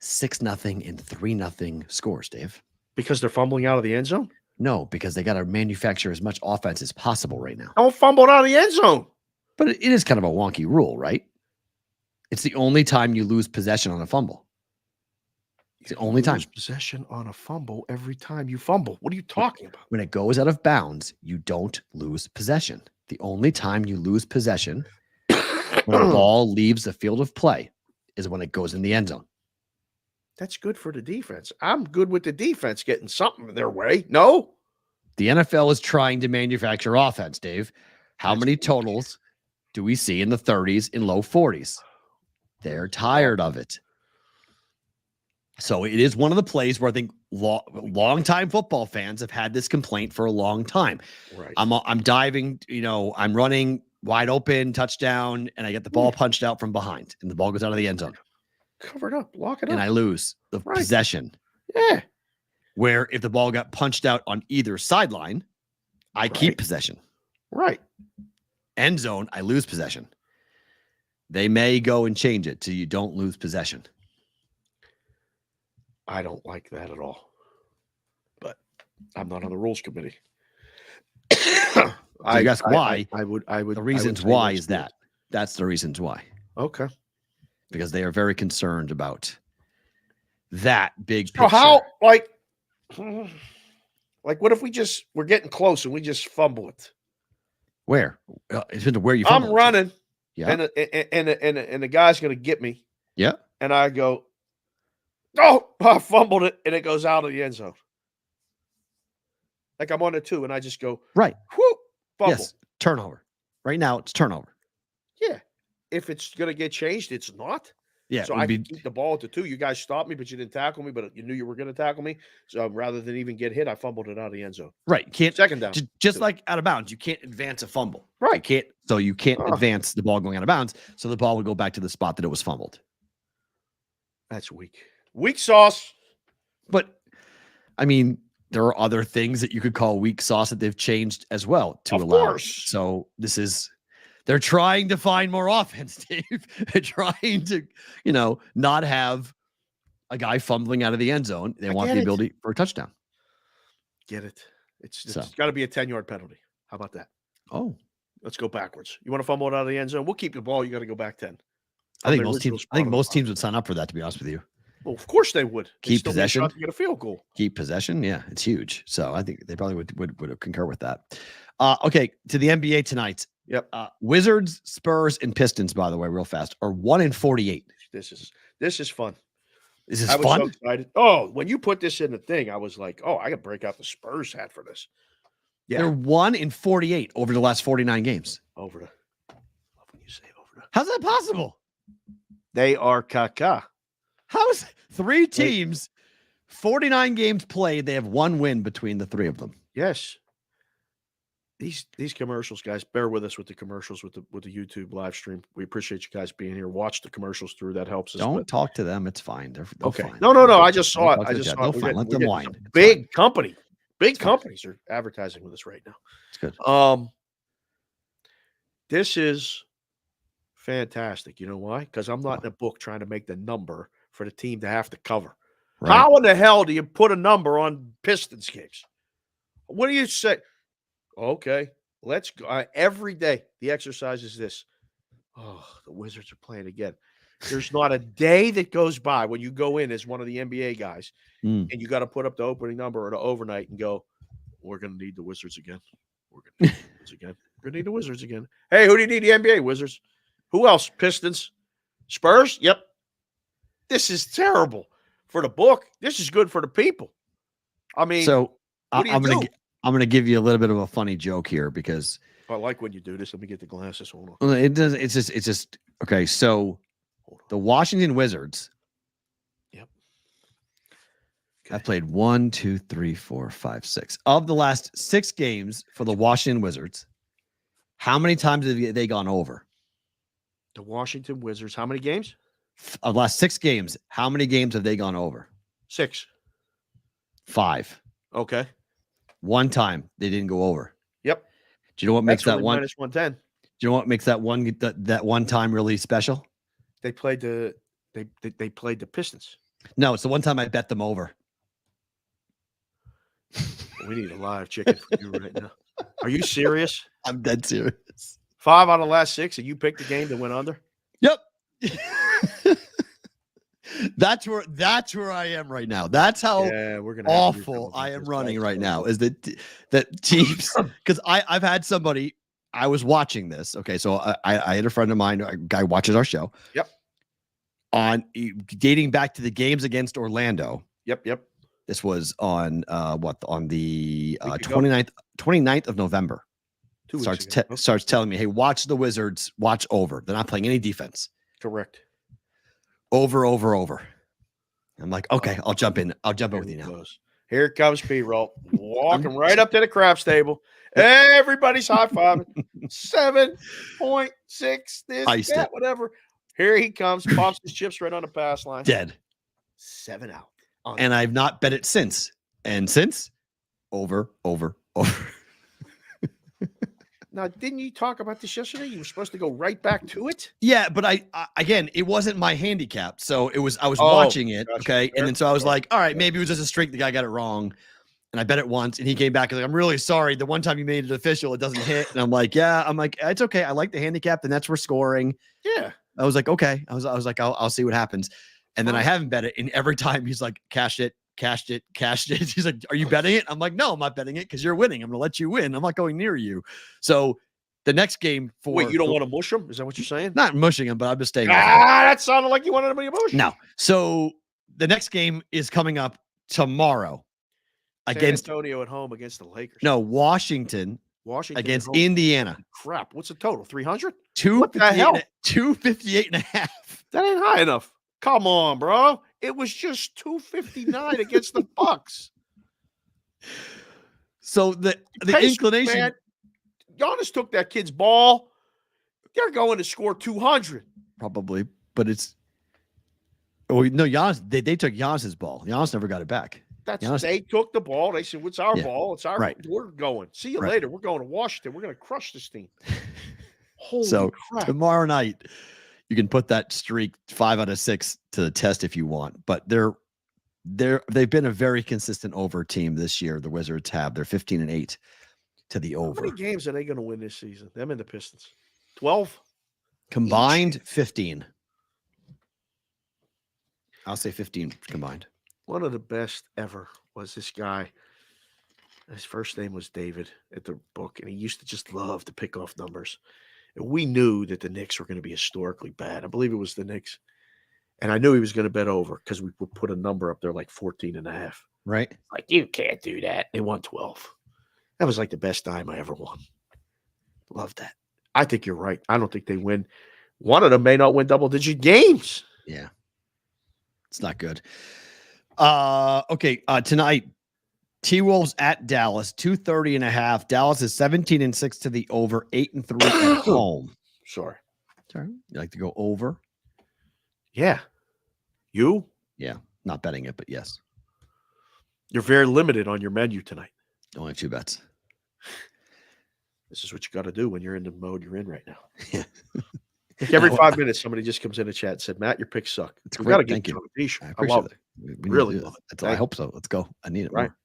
6-0 and 3-0 scores, Dave. Because they're fumbling out of the end zone? No, because they got to manufacture as much offense as possible right now. Don't fumble out of the end zone. But it is kind of a wonky rule, right? It's the only time you lose possession on a fumble. It's the only time. Possession on a fumble every time you fumble. What are you talking about? When it goes out of bounds, you don't lose possession. The only time you lose possession when a ball leaves the field of play is when it goes in the end zone. That's good for the defense. I'm good with the defense getting something their way. No? The NFL is trying to manufacture offense, Dave. How many totals do we see in the 30s and low 40s? They're tired of it. So it is one of the plays where I think long-time football fans have had this complaint for a long time. Right. I'm diving, I'm running wide open, touchdown, and I get the ball punched out from behind, and the ball goes out of the end zone. Cover it up, lock it up. And I lose the possession. Yeah. Where if the ball got punched out on either sideline, I keep possession. Right. End zone, I lose possession. They may go and change it so you don't lose possession. I don't like that at all. But I'm not on the rules committee. I guess why? I would. The reasons why is that. That's the reasons why. Okay. Because they are very concerned about that big picture. So how, like what if we're getting close and we just fumble it? Where? It's into where you I'm running. Yeah. And the guy's going to get me. Yeah. And I go, oh, I fumbled it, and it goes out of the end zone. Like I'm on the 2, and I just go, right. Whoop, fumble. Yes, turnover. Right now, it's turnover. Yeah. If it's going to get changed, it's not. Yeah. So I can keep the ball at the 2. You guys stopped me, but you didn't tackle me, but you knew you were going to tackle me. So rather than even get hit, I fumbled it out of the end zone. Right. You can't. Second down. Just like out of bounds, you can't advance a fumble. Right. You can't advance the ball going out of bounds. So the ball would go back to the spot that it was fumbled. That's weak. Weak sauce. But, I mean, there are other things that you could call weak sauce that they've changed as well to allow. Course. So this They're trying to find more offense, Dave. They're trying to, not have a guy fumbling out of the end zone. They want the ability for a touchdown. Get it. It's got to be a 10-yard penalty. How about that? Oh. Let's go backwards. You want to fumble it out of the end zone? We'll keep the ball. You got to go back 10. I think most teams would sign up for that, to be honest with you. Well, of course they would. Keep possession. To get a field goal. Keep possession. Yeah, it's huge. So I think they probably would concur with that. Okay, to the NBA tonight. Yep. Wizards, Spurs, and Pistons, by the way, real fast, are 1-48. This is fun. This is I was fun. so excited. Oh, when you put this in the thing, I was like, oh, I could break out the Spurs hat for this. Yeah. They're 1-48 over the last 49 games. Love when you say over the. How's that possible? They are caca. How's 3 teams, 49 games played, they have 1 win between the 3 of them? Yes. These commercials, guys, bear with us with the commercials with the YouTube live stream. We appreciate you guys being here. Watch the commercials through. That helps us. Don't talk to them. It's fine. They're okay. Fine. No. I just saw it. Let them whine. Big company. Big companies are advertising with us right now. It's good. This is fantastic. You know why? Because I'm not in a book trying to make the number for the team to have to cover. Right. How in the hell do you put a number on Pistons games? What do you say? Okay, let's go. Every day, the exercise is this. Oh, the Wizards are playing again. There's not a day that goes by when you go in as one of the NBA guys and you got to put up the opening number or the overnight and go, we're going to need the Wizards again. We're going to need the Wizards again. We're going to need the Wizards again. Hey, who do you need? The NBA Wizards. Who else? Pistons. Spurs? Yep. This is terrible for the book. This is good for the people. I mean, so I'm going to give you a little bit of a funny joke here because I like when you do this. Let me get the glasses. Hold on. It does. It's just okay. So the Washington Wizards. Yep. Okay. I've played 1, 2, 3, 4, 5, 6 of the last 6 games for the Washington Wizards. How many times have they gone over? The Washington Wizards. How many games? Of the last 6 games, how many games have they gone over? 6. 5. Okay. 1 time they didn't go over. Yep. Do you know what makes that one? Minus 110. Do you know what makes that one time really special? They played the Pistons. No, it's the one time I bet them over. We need a live chicken for you right now. Are you serious? I'm dead serious. 5 out of the last 6, and you picked the game that went under? Yep. That's where I am right now. That's how awful I am running right now. Is that teams? Because I've had somebody. I was watching this. Okay, so I had a friend of mine, a guy watches our show. Yep. On dating back to the games against Orlando. Yep. This was on on the 29th of November. Starts telling me, hey, watch the Wizards, watch over. They're not playing any defense. Correct. Over. I'm like, okay, I'll jump in. I'll jump in with you now. Here comes Perrault, walking right up to the craps table. Everybody's high-fiving. 7.6, this, that, whatever. Here he comes, pops his chips right on the pass line. Dead. 7 out. And I've not bet it since. And since, over. Now, didn't you talk about this yesterday? You were supposed to go right back to it? Yeah, but I again, it wasn't my handicap. So I was watching it, gotcha. Okay? And then so I was like, all right, maybe it was just a streak. The guy got it wrong. And I bet it once, and he came back and like, I'm really sorry. The one time you made it official, it doesn't hit. And I'm like, it's okay. I like the handicap. The Nets were scoring. Yeah. I was like, okay. I was like, I'll see what happens. And then I haven't bet it. And every time he's like, cashed it. He's like, are you betting it? I'm like, no, I'm not betting it because you're winning. I'm going to let you win. I'm not going near you. So the next game Wait, you don't want to mush him? Is that what you're saying? Not mushing him, but I'm just staying. That sounded like you wanted to be mush. No. So the next game is coming up tomorrow against San Antonio at home against the Lakers. No, Washington against Indiana. Crap. What's the total? 300? 258 and a half. That ain't high enough. Come on, bro. It was just 259 against the Bucks. So the inclination. Man, Giannis took that kid's ball. They're going to score 200. Probably, but it's. Oh no, Giannis. They took Giannis's ball. Giannis never got it back. They took the ball. They said, "What's our ball? It's our right. We're going. See you later. We're going to Washington. We're going to crush this team." Holy crap. Tomorrow night, you can put that streak 5 out of 6 to the test if you want. But they've been a very consistent over team this year. The Wizards have. They're 15-8 to the over. How many games are they going to win this season? Them and the Pistons. 12? Combined, Each. 15. I'll say 15 combined. One of the best ever was this guy. His first name was David at the book, and he used to just love to pick off numbers. And we knew that the Knicks were going to be historically bad. I believe it was the Knicks. And I knew he was going to bet over because we would put a number up there like 14.5. Right. Like, you can't do that. They won 12. That was like the best time I ever won. Love that. I think you're right. I don't think they win. One of them may not win double-digit games. Yeah. It's not good. Okay. Tonight, T-Wolves at Dallas, 230.5. Dallas is 17-6 to the over, 8-3 at home. Sorry. You like to go over? Yeah. You? Yeah. Not betting it, but yes. You're very limited on your menu tonight. Only 2 bets. This is what you got to do when you're in the mode you're in right now. Yeah. Like every 5 minutes, somebody just comes in the chat and said, Matt, your picks suck. It's We great. got to get Thank you. you a t-shirt. I I appreciate love it. it. We Really need to do love this. it. I hope so. Let's go. I need it Right. more.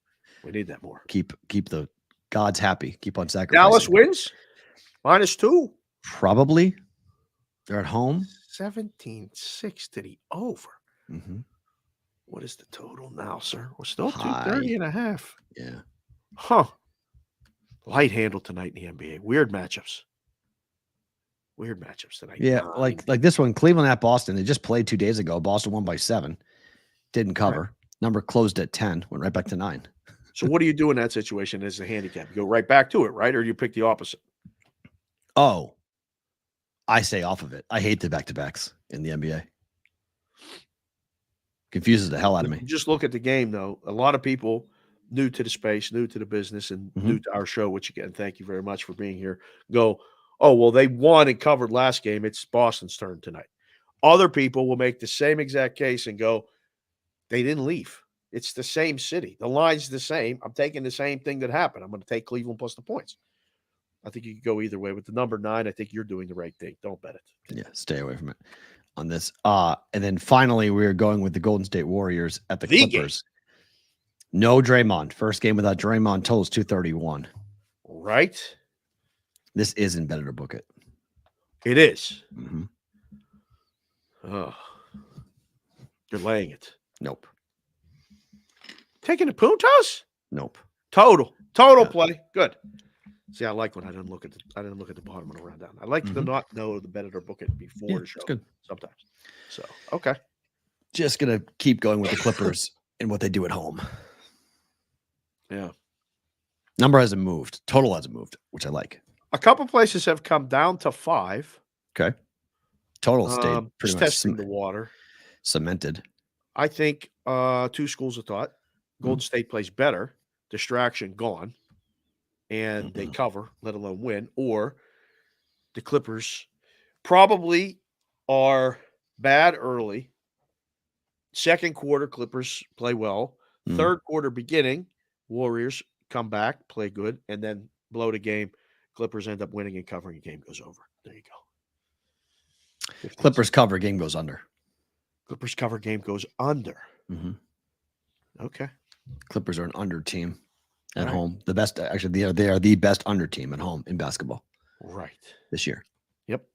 We need that more. Keep the gods happy. Keep on sacrificing. Dallas wins. -2. Probably. They're at home. 17-6 to the over. Mm-hmm. What is the total now, sir? We're still High. 230.5. Yeah. Huh. Light handle tonight in the NBA. Weird matchups. Weird matchups tonight. Yeah, 9. like this one, Cleveland at Boston. They just played 2 days ago. Boston won by 7. Didn't cover. Right. Number closed at 10. Went right back to 9. So what do you do in that situation as a handicap? You go right back to it, right? Or do you pick the opposite? Oh, I stay off of it. I hate the back-to-backs in the NBA. Confuses the hell out of me. Just look at the game, though. A lot of people new to the space, new to the business, and new to our show, which again, thank you very much for being here, go, oh, well, they won and covered last game. It's Boston's turn tonight. Other people will make the same exact case and go, they didn't leave. It's the same city. The line's the same. I'm taking the same thing that happened. I'm going to take Cleveland plus the points. I think you could go either way. With the number 9, I think you're doing the right thing. Don't bet it. Yeah, stay away from it on this. And then finally, we're going with the Golden State Warriors at the Clippers. No Draymond. First game without Draymond. Totals 231. Right? This isn't better to book it. It is. Mm-hmm. Oh, you're laying it. Nope. Taking the Puntos? Nope. Total Yeah. play. Good. See, I like when I didn't look at the bottom of the rundown. I like to not know the bet it or book it before the show. It's good. Sometimes. So okay. Just gonna keep going with the Clippers and what they do at home. Yeah. Number hasn't moved. Total hasn't moved, which I like. A couple places have come down to 5. Okay. Total stayed pretty Just much testing the water. cemented. I think 2 schools of thought. Golden State plays better. Distraction gone. And they cover, let alone win. Or the Clippers probably are bad early. Second quarter, Clippers play well. Third quarter beginning, Warriors come back, play good, and then blow the game. Clippers end up winning and covering. Game goes over. There you go. Clippers cover, game goes under. Clippers cover, game goes under. Mm-hmm. Okay. Clippers are an under team at Right. home. The best, actually, they are the best under team at home in basketball Right. this year. Yep.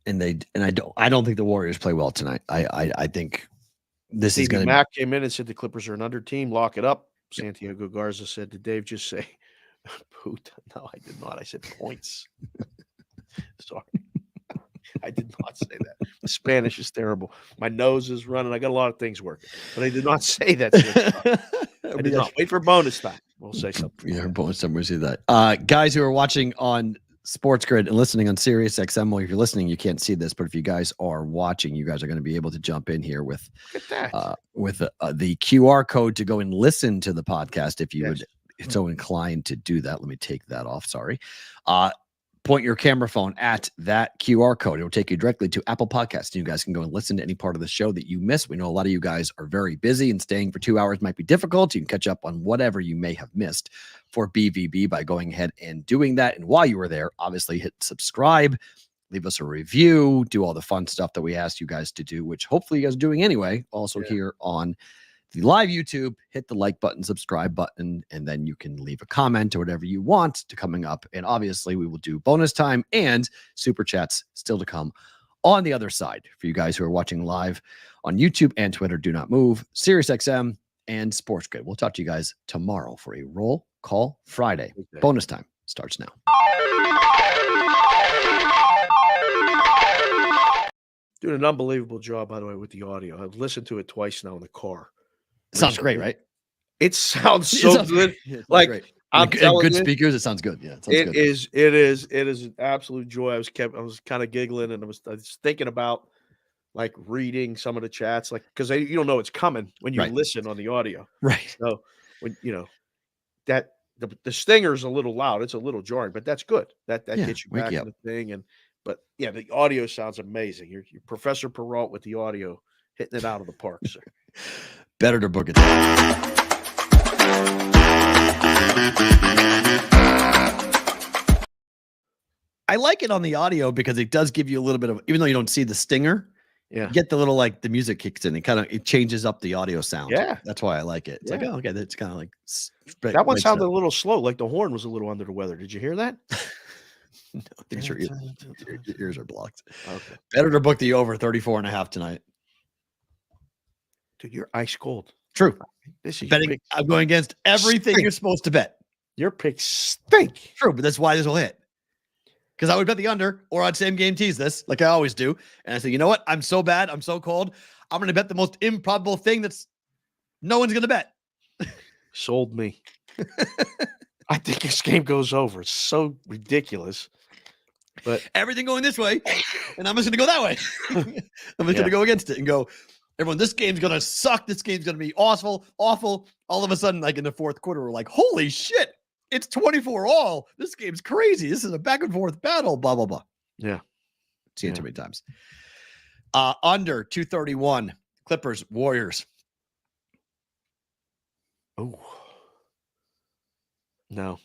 And I don't think the Warriors play well tonight. I think this is Stevie going to. Mack came in and said the Clippers are an under team. Lock it up. Santiago Garza said, did Dave just say poot? No, I did not. I said points. Sorry. I did not say that. The Spanish is terrible. My nose is running. I got a lot of things working, but I did not say that. I did not. Wait for bonus time. We'll say something. Yeah, bonus time. We'll see that. Guys who are watching on Sports Grid and listening on Sirius XM, well, if you're listening, you can't see this, but if you guys are watching, you guys are going to be able to jump in here with the QR code to go and listen to the podcast if you would so inclined to do that. Let me take that off. Sorry. point your camera phone at that QR code. It'll take you directly to Apple Podcasts. You guys can go and listen to any part of the show that you missed. We know a lot of you guys are very busy and staying for 2 hours might be difficult. You can catch up on whatever you may have missed for BvB by going ahead and doing that. And while you are there, obviously hit subscribe, leave us a review, do all the fun stuff that we asked you guys to do, which hopefully you guys are doing anyway. Also here on the live YouTube, hit the like button, subscribe button, and then you can leave a comment or whatever you want to coming up. And obviously we will do bonus time and super chats still to come on the other side. For you guys who are watching live on YouTube and Twitter, do not move. SiriusXM and Sports Grid. We'll talk to you guys tomorrow for a Roll Call Friday. Okay. Bonus time starts now. Doing an unbelievable job, by the way, with the audio. I've listened to it twice now in the car. Sounds great, right? It sounds so good. Like great. I'm telling good speakers, it sounds good. Yeah, it is an absolute joy. I was kind of giggling, and I was thinking about like reading some of the chats, like because you don't know it's coming when you listen on the audio, right? So when that the stinger's a little loud, it's a little jarring, but that's good. That gets you back in the thing, but the audio sounds amazing. You're Professor Perrault with the audio, hitting it out of the park, sir. Better to book it. I like it on the audio because it does give you a little bit of, even though you don't see the stinger, you get the little like the music kicks in. It changes up the audio sound. Yeah, that's why I like it. It's like, oh, okay, that's kind of like that one sounded a little slow, like the horn was a little under the weather. Did you hear that? No, I think your ears are blocked. Okay. Better to book the over 34.5 tonight. Dude, you're ice cold. True. This is betting. I'm going against everything you're supposed to bet. Your picks stink. True, but that's why this will hit. Because I would bet the under or on same game tease this, like I always do. And I say, you know what? I'm so bad. I'm so cold. I'm going to bet the most improbable thing that's no one's going to bet. Sold me. I think this game goes over. It's so ridiculous. But everything going this way, and I'm just going to go that way. I'm just going to go against it and go, everyone, this game's going to suck. This game's going to be awful. All of a sudden, like in the fourth quarter, we're like, holy shit, it's 24-all. This game's crazy. This is a back and forth battle, blah, blah, blah. Yeah. Seen it too many times. Under 231, Clippers, Warriors. Oh. No.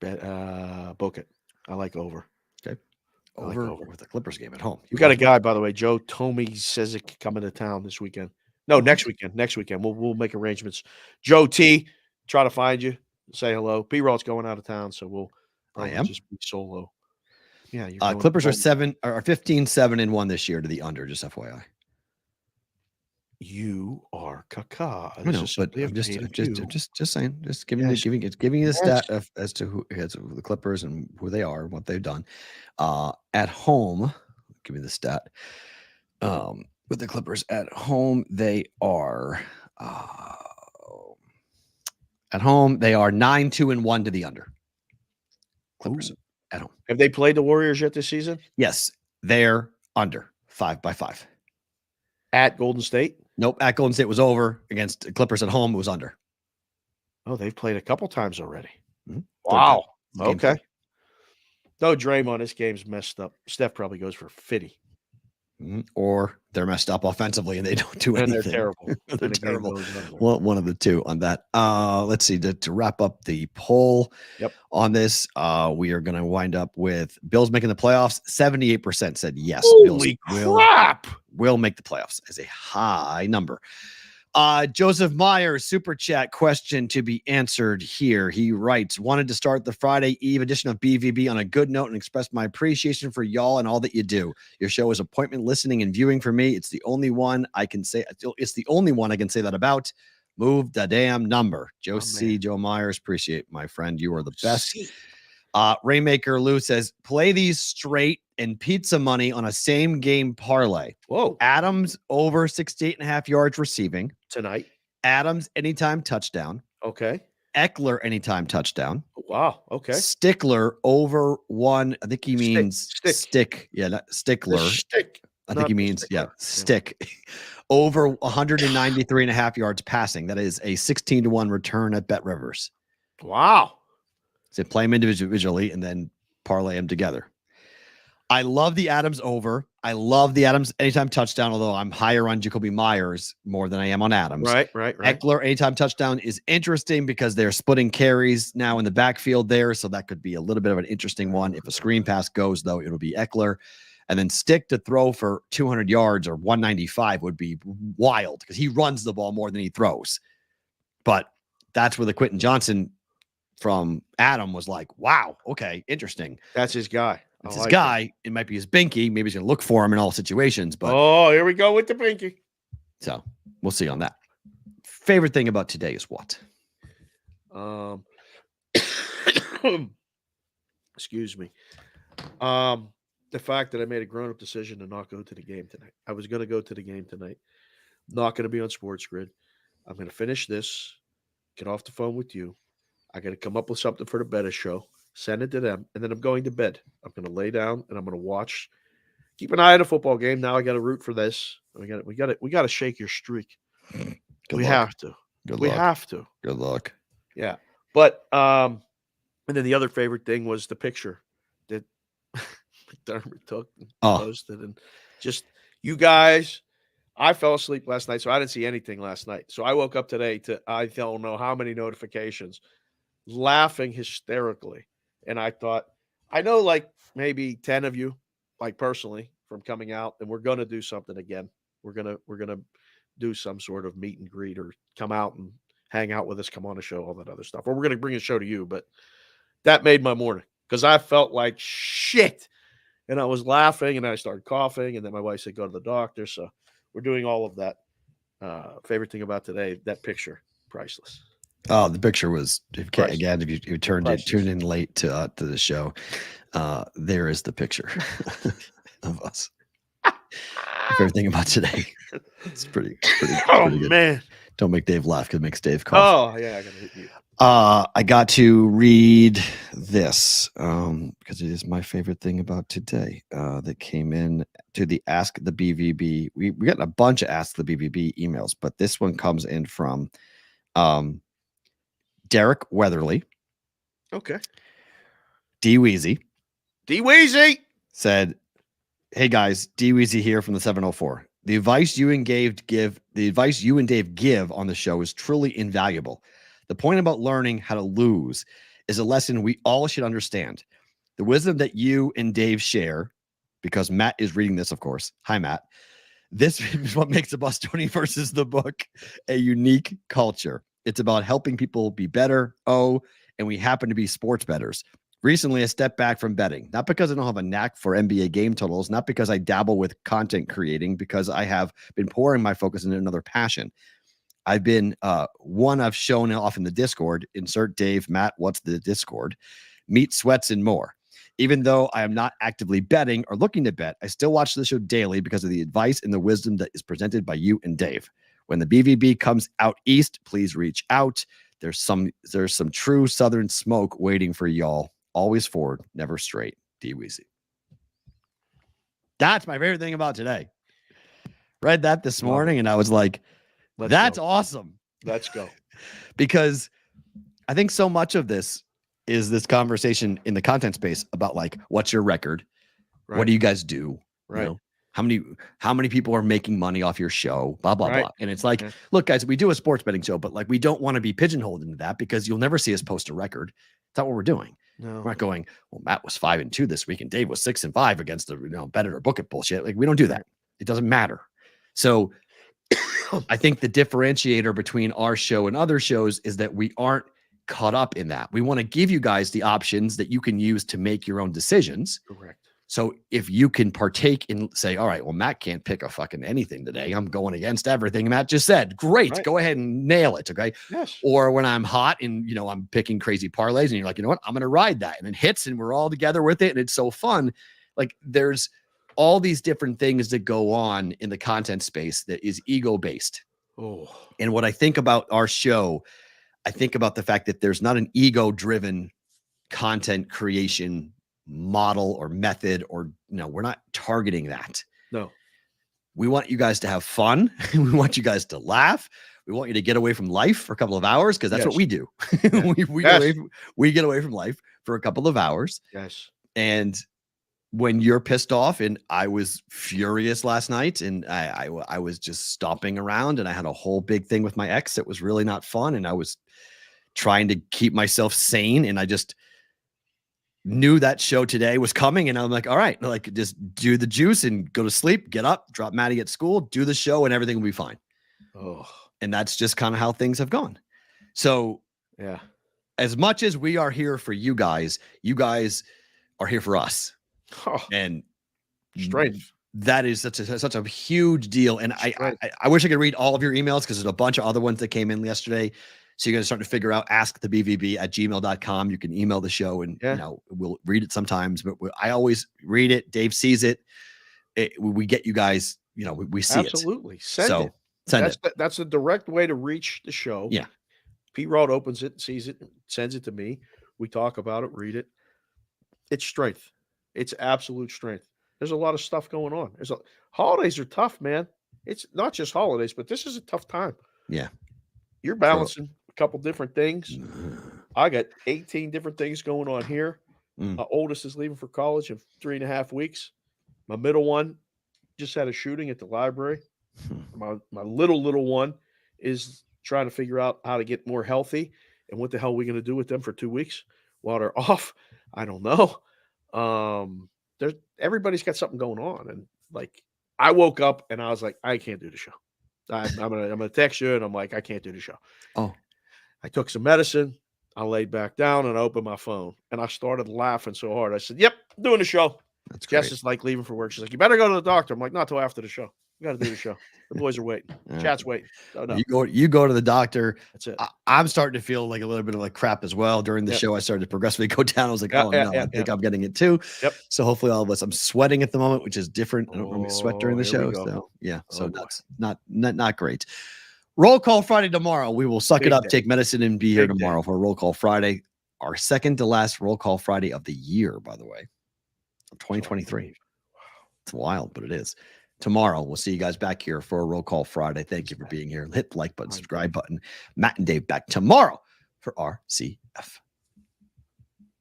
Book it. I like over. Okay. Over with the Clippers game at home. You got a guy, by the way, Joe Tomey Sizik coming to town this weekend. No, next weekend. Next weekend. We'll make arrangements. Joe T, try to find you. Say hello. Perrault's going out of town, so we'll just be solo. Yeah. Clippers are 15-7-1 this year to the under, just FYI. You are caca. I know, but I'm just saying, just giving you the stat as to who the Clippers and who they are, what they've done. At home, give me the stat. With the Clippers at home, they are 9-2-1 to the under. Clippers at home. Have they played the Warriors yet this season? Yes, they're under 5-5. At Golden State? Nope. At Golden State was over. Against Clippers at home, it was under. Oh, they've played a couple times already. Mm-hmm. Wow. Okay. No, Draymond, this game's messed up. Steph probably goes for 50. Mm-hmm. Or they're messed up offensively and they don't do anything. And they're terrible. They're terrible. Well, one of the two on that. Let's see. To wrap up the poll on this, we are going to wind up with Bills making the playoffs. 78% said yes. Holy crap. Will make the playoffs as a high number. Joseph Meyer, super chat question to be answered here. He writes, wanted to start the Friday Eve edition of BvB on a good note and express my appreciation for y'all and all that you do. Your show is appointment listening and viewing for me. It's the only one I can say that about. Move the damn number. Joe Myers, appreciate my friend. You are the best. Rainmaker Lou says, play these straight and pizza money on a same game parlay. Whoa. Adams over 68.5 yards receiving tonight. Adams anytime touchdown. Okay. Eckler anytime touchdown. Wow. Okay. Stickler over one. I think he means stick. Yeah, not Stickler. Stick. I think he means stick. Over 193.5 yards passing. That is a 16-1 return at Bet Rivers. Wow. So play him individually and then parlay them together. I love the Adams over. I love the Adams anytime touchdown, although I'm higher on Jacoby Myers more than I am on Adams. Right. Eckler anytime touchdown is interesting because they're splitting carries now in the backfield there, so that could be a little bit of an interesting one. If a screen pass goes, though, it'll be Eckler. And then Stick to throw for 200 yards or 195 would be wild because he runs the ball more than he throws. But that's where the Quentin Johnson from Adam was like, wow, okay, interesting. That's his guy. It's his guy. It might be his binky. Maybe he's going to look for him in all situations. But here we go with the binky. So we'll see on that. Favorite thing about today is what? Excuse me. The fact that I made a grown-up decision to not go to the game tonight. I was going to go to the game tonight. Not going to be on Sports Grid. I'm going to finish this, get off the phone with you. I got to come up with something for the Better Show, send it to them, and then I'm going to bed. I'm going to lay down and I'm going to watch. Keep an eye on the football game. Now I got to root for this. We got to shake your streak. We have to. We have to. Good luck. Yeah. But and then the other favorite thing was the picture that McDermott took and posted, and just you guys. I fell asleep last night, so I didn't see anything last night. So I woke up today to I don't know how many notifications, laughing hysterically. And I thought, I know like maybe 10 of you, like personally, from coming out, and we're gonna do something again. We're gonna do some sort of meet and greet or come out and hang out with us, come on a show, all that other stuff. Or we're gonna bring a show to you. But that made my morning because I felt like shit. And I was laughing and I started coughing, and then my wife said, go to the doctor. So we're doing all of that. Favorite thing about today, that picture, priceless. Oh, the picture was, if you tuned in late to the show, there is the picture of us. Favorite thing about today. It's pretty good. Man. Don't make Dave laugh because it makes Dave cough. Oh, yeah, I gotta hit you. I got to read this because it is my favorite thing about today that came in to the Ask the BvB. We got a bunch of Ask the BvB emails, but this one comes in from Derek Weatherly. Okay. D Weezy said, "Hey guys, D Weezy here from the 704. The advice you and Dave give on the show is truly invaluable. The point about learning how to lose is a lesson we all should understand. The wisdom that you and Dave share, because Matt is reading this, of course. Hi, Matt. This is what makes the Bostonian versus the book a unique culture. It's about helping people be better. And we happen to be sports bettors. Recently, I stepped back from betting, not because I don't have a knack for NBA game totals, not because I dabble with content creating, because I have been pouring my focus into another passion. I've been one I've shown off in the Discord. Insert Dave, Matt, what's the Discord? Meet Sweats and more. Even though I am not actively betting or looking to bet, I still watch the show daily because of the advice and the wisdom that is presented by you and Dave. When the BvB comes out east, please reach out. There's some true Southern smoke waiting for y'all. Always forward, never straight. D Weezy. That's my favorite thing about today. Read that this morning, and I was like, that's awesome. Let's go. Because I think so much of this is this conversation in the content space about like, what's your record? Right. What do you guys do? Right. You know, how many people are making money off your show? Blah, blah, blah. And it's like, look, guys, we do a sports betting show, but like, we don't want to be pigeonholed into that because you'll never see us post a record. That's not what we're doing. No. We're not going, well, Matt was 5-2 this week and Dave was 6-5 against the bet it or book it bullshit. Like, we don't do that. It doesn't matter. So I think the differentiator between our show and other shows is that we aren't caught up in that. We want to give you guys the options that you can use to make your own decisions. Correct. So if you can partake in, say, all right, well, Matt can't pick a fucking anything today. I'm going against everything Matt just said. Great. Right. Go ahead and nail it. Okay. Yes. Or when I'm hot and, I'm picking crazy parlays and you're like, you know what, I'm going to ride that. And it hits and we're all together with it. And it's so fun. Like, there's all these different things that go on in the content space that is ego based. Oh. And what I think about our show, I think about the fact that there's not an ego driven content creation model or method, or we're not targeting that. No, we want you guys to have fun. We want you guys to laugh. We want you to get away from life for a couple of hours, because that's what we do. Yeah. we get away from life for a couple of hours. Yes. And when you're pissed off, and I was furious last night, and I was just stomping around, and I had a whole big thing with my ex that was really not fun, and I was trying to keep myself sane, and I just knew that show today was coming, and I'm like, all right, like just do the juice and go to sleep, get up, drop Maddie at school, do the show, and everything will be fine. Oh, and that's just kind of how things have gone. So yeah, as much as we are here for you guys are here for us. oh, And strength. That is such a huge deal. And I wish I could read all of your emails, because there's a bunch of other ones that came in yesterday. So you guys are starting to figure out, askthebvb@gmail.com. You can email the show, and we'll read it sometimes, but I always read it. Dave sees it. We get you guys, we see it. Absolutely. Send it. That's a direct way to reach the show. Yeah. Perrault opens it, sees it, sends it to me. We talk about it, read it. It's strength. It's absolute strength. There's a lot of stuff going on. Holidays are tough, man. It's not just holidays, but this is a tough time. Yeah. You're balancing a couple different things. I got 18 different things going on here. My oldest is leaving for college in 3.5 weeks. My middle one just had a shooting at the library. My little one is trying to figure out how to get more healthy, and what the hell are we going to do with them for 2 weeks while they're off? I don't know. Everybody's got something going on, and like I woke up and I was like, I can't do the show. I'm gonna text you, and I'm like, I can't do the show. Oh, I took some medicine. I laid back down and I opened my phone, and I started laughing so hard. I said, "Yep, doing the show." That's great. Jess is like leaving for work. She's like, "You better go to the doctor." I'm like, "Not till after the show. We got to do the show. The boys are waiting. Chat's waiting." Oh, no. You go to the doctor. That's it. I'm starting to feel like a little bit of like crap as well. During the show, I started to progressively go down. I was like, I think I'm getting it too. Yep. So hopefully all of us. I'm sweating at the moment, which is different. I don't normally sweat during the show. So yeah. So that's not great. Roll call Friday tomorrow. We will suck it up, take medicine, and be here tomorrow for Roll Call Friday. Our second to last Roll Call Friday of the year, by the way, 2023. It's wild, but it is. Tomorrow, we'll see you guys back here for a Roll Call Friday. Thank you for being here. Hit the like button, subscribe button. Matt and Dave back tomorrow for RCF.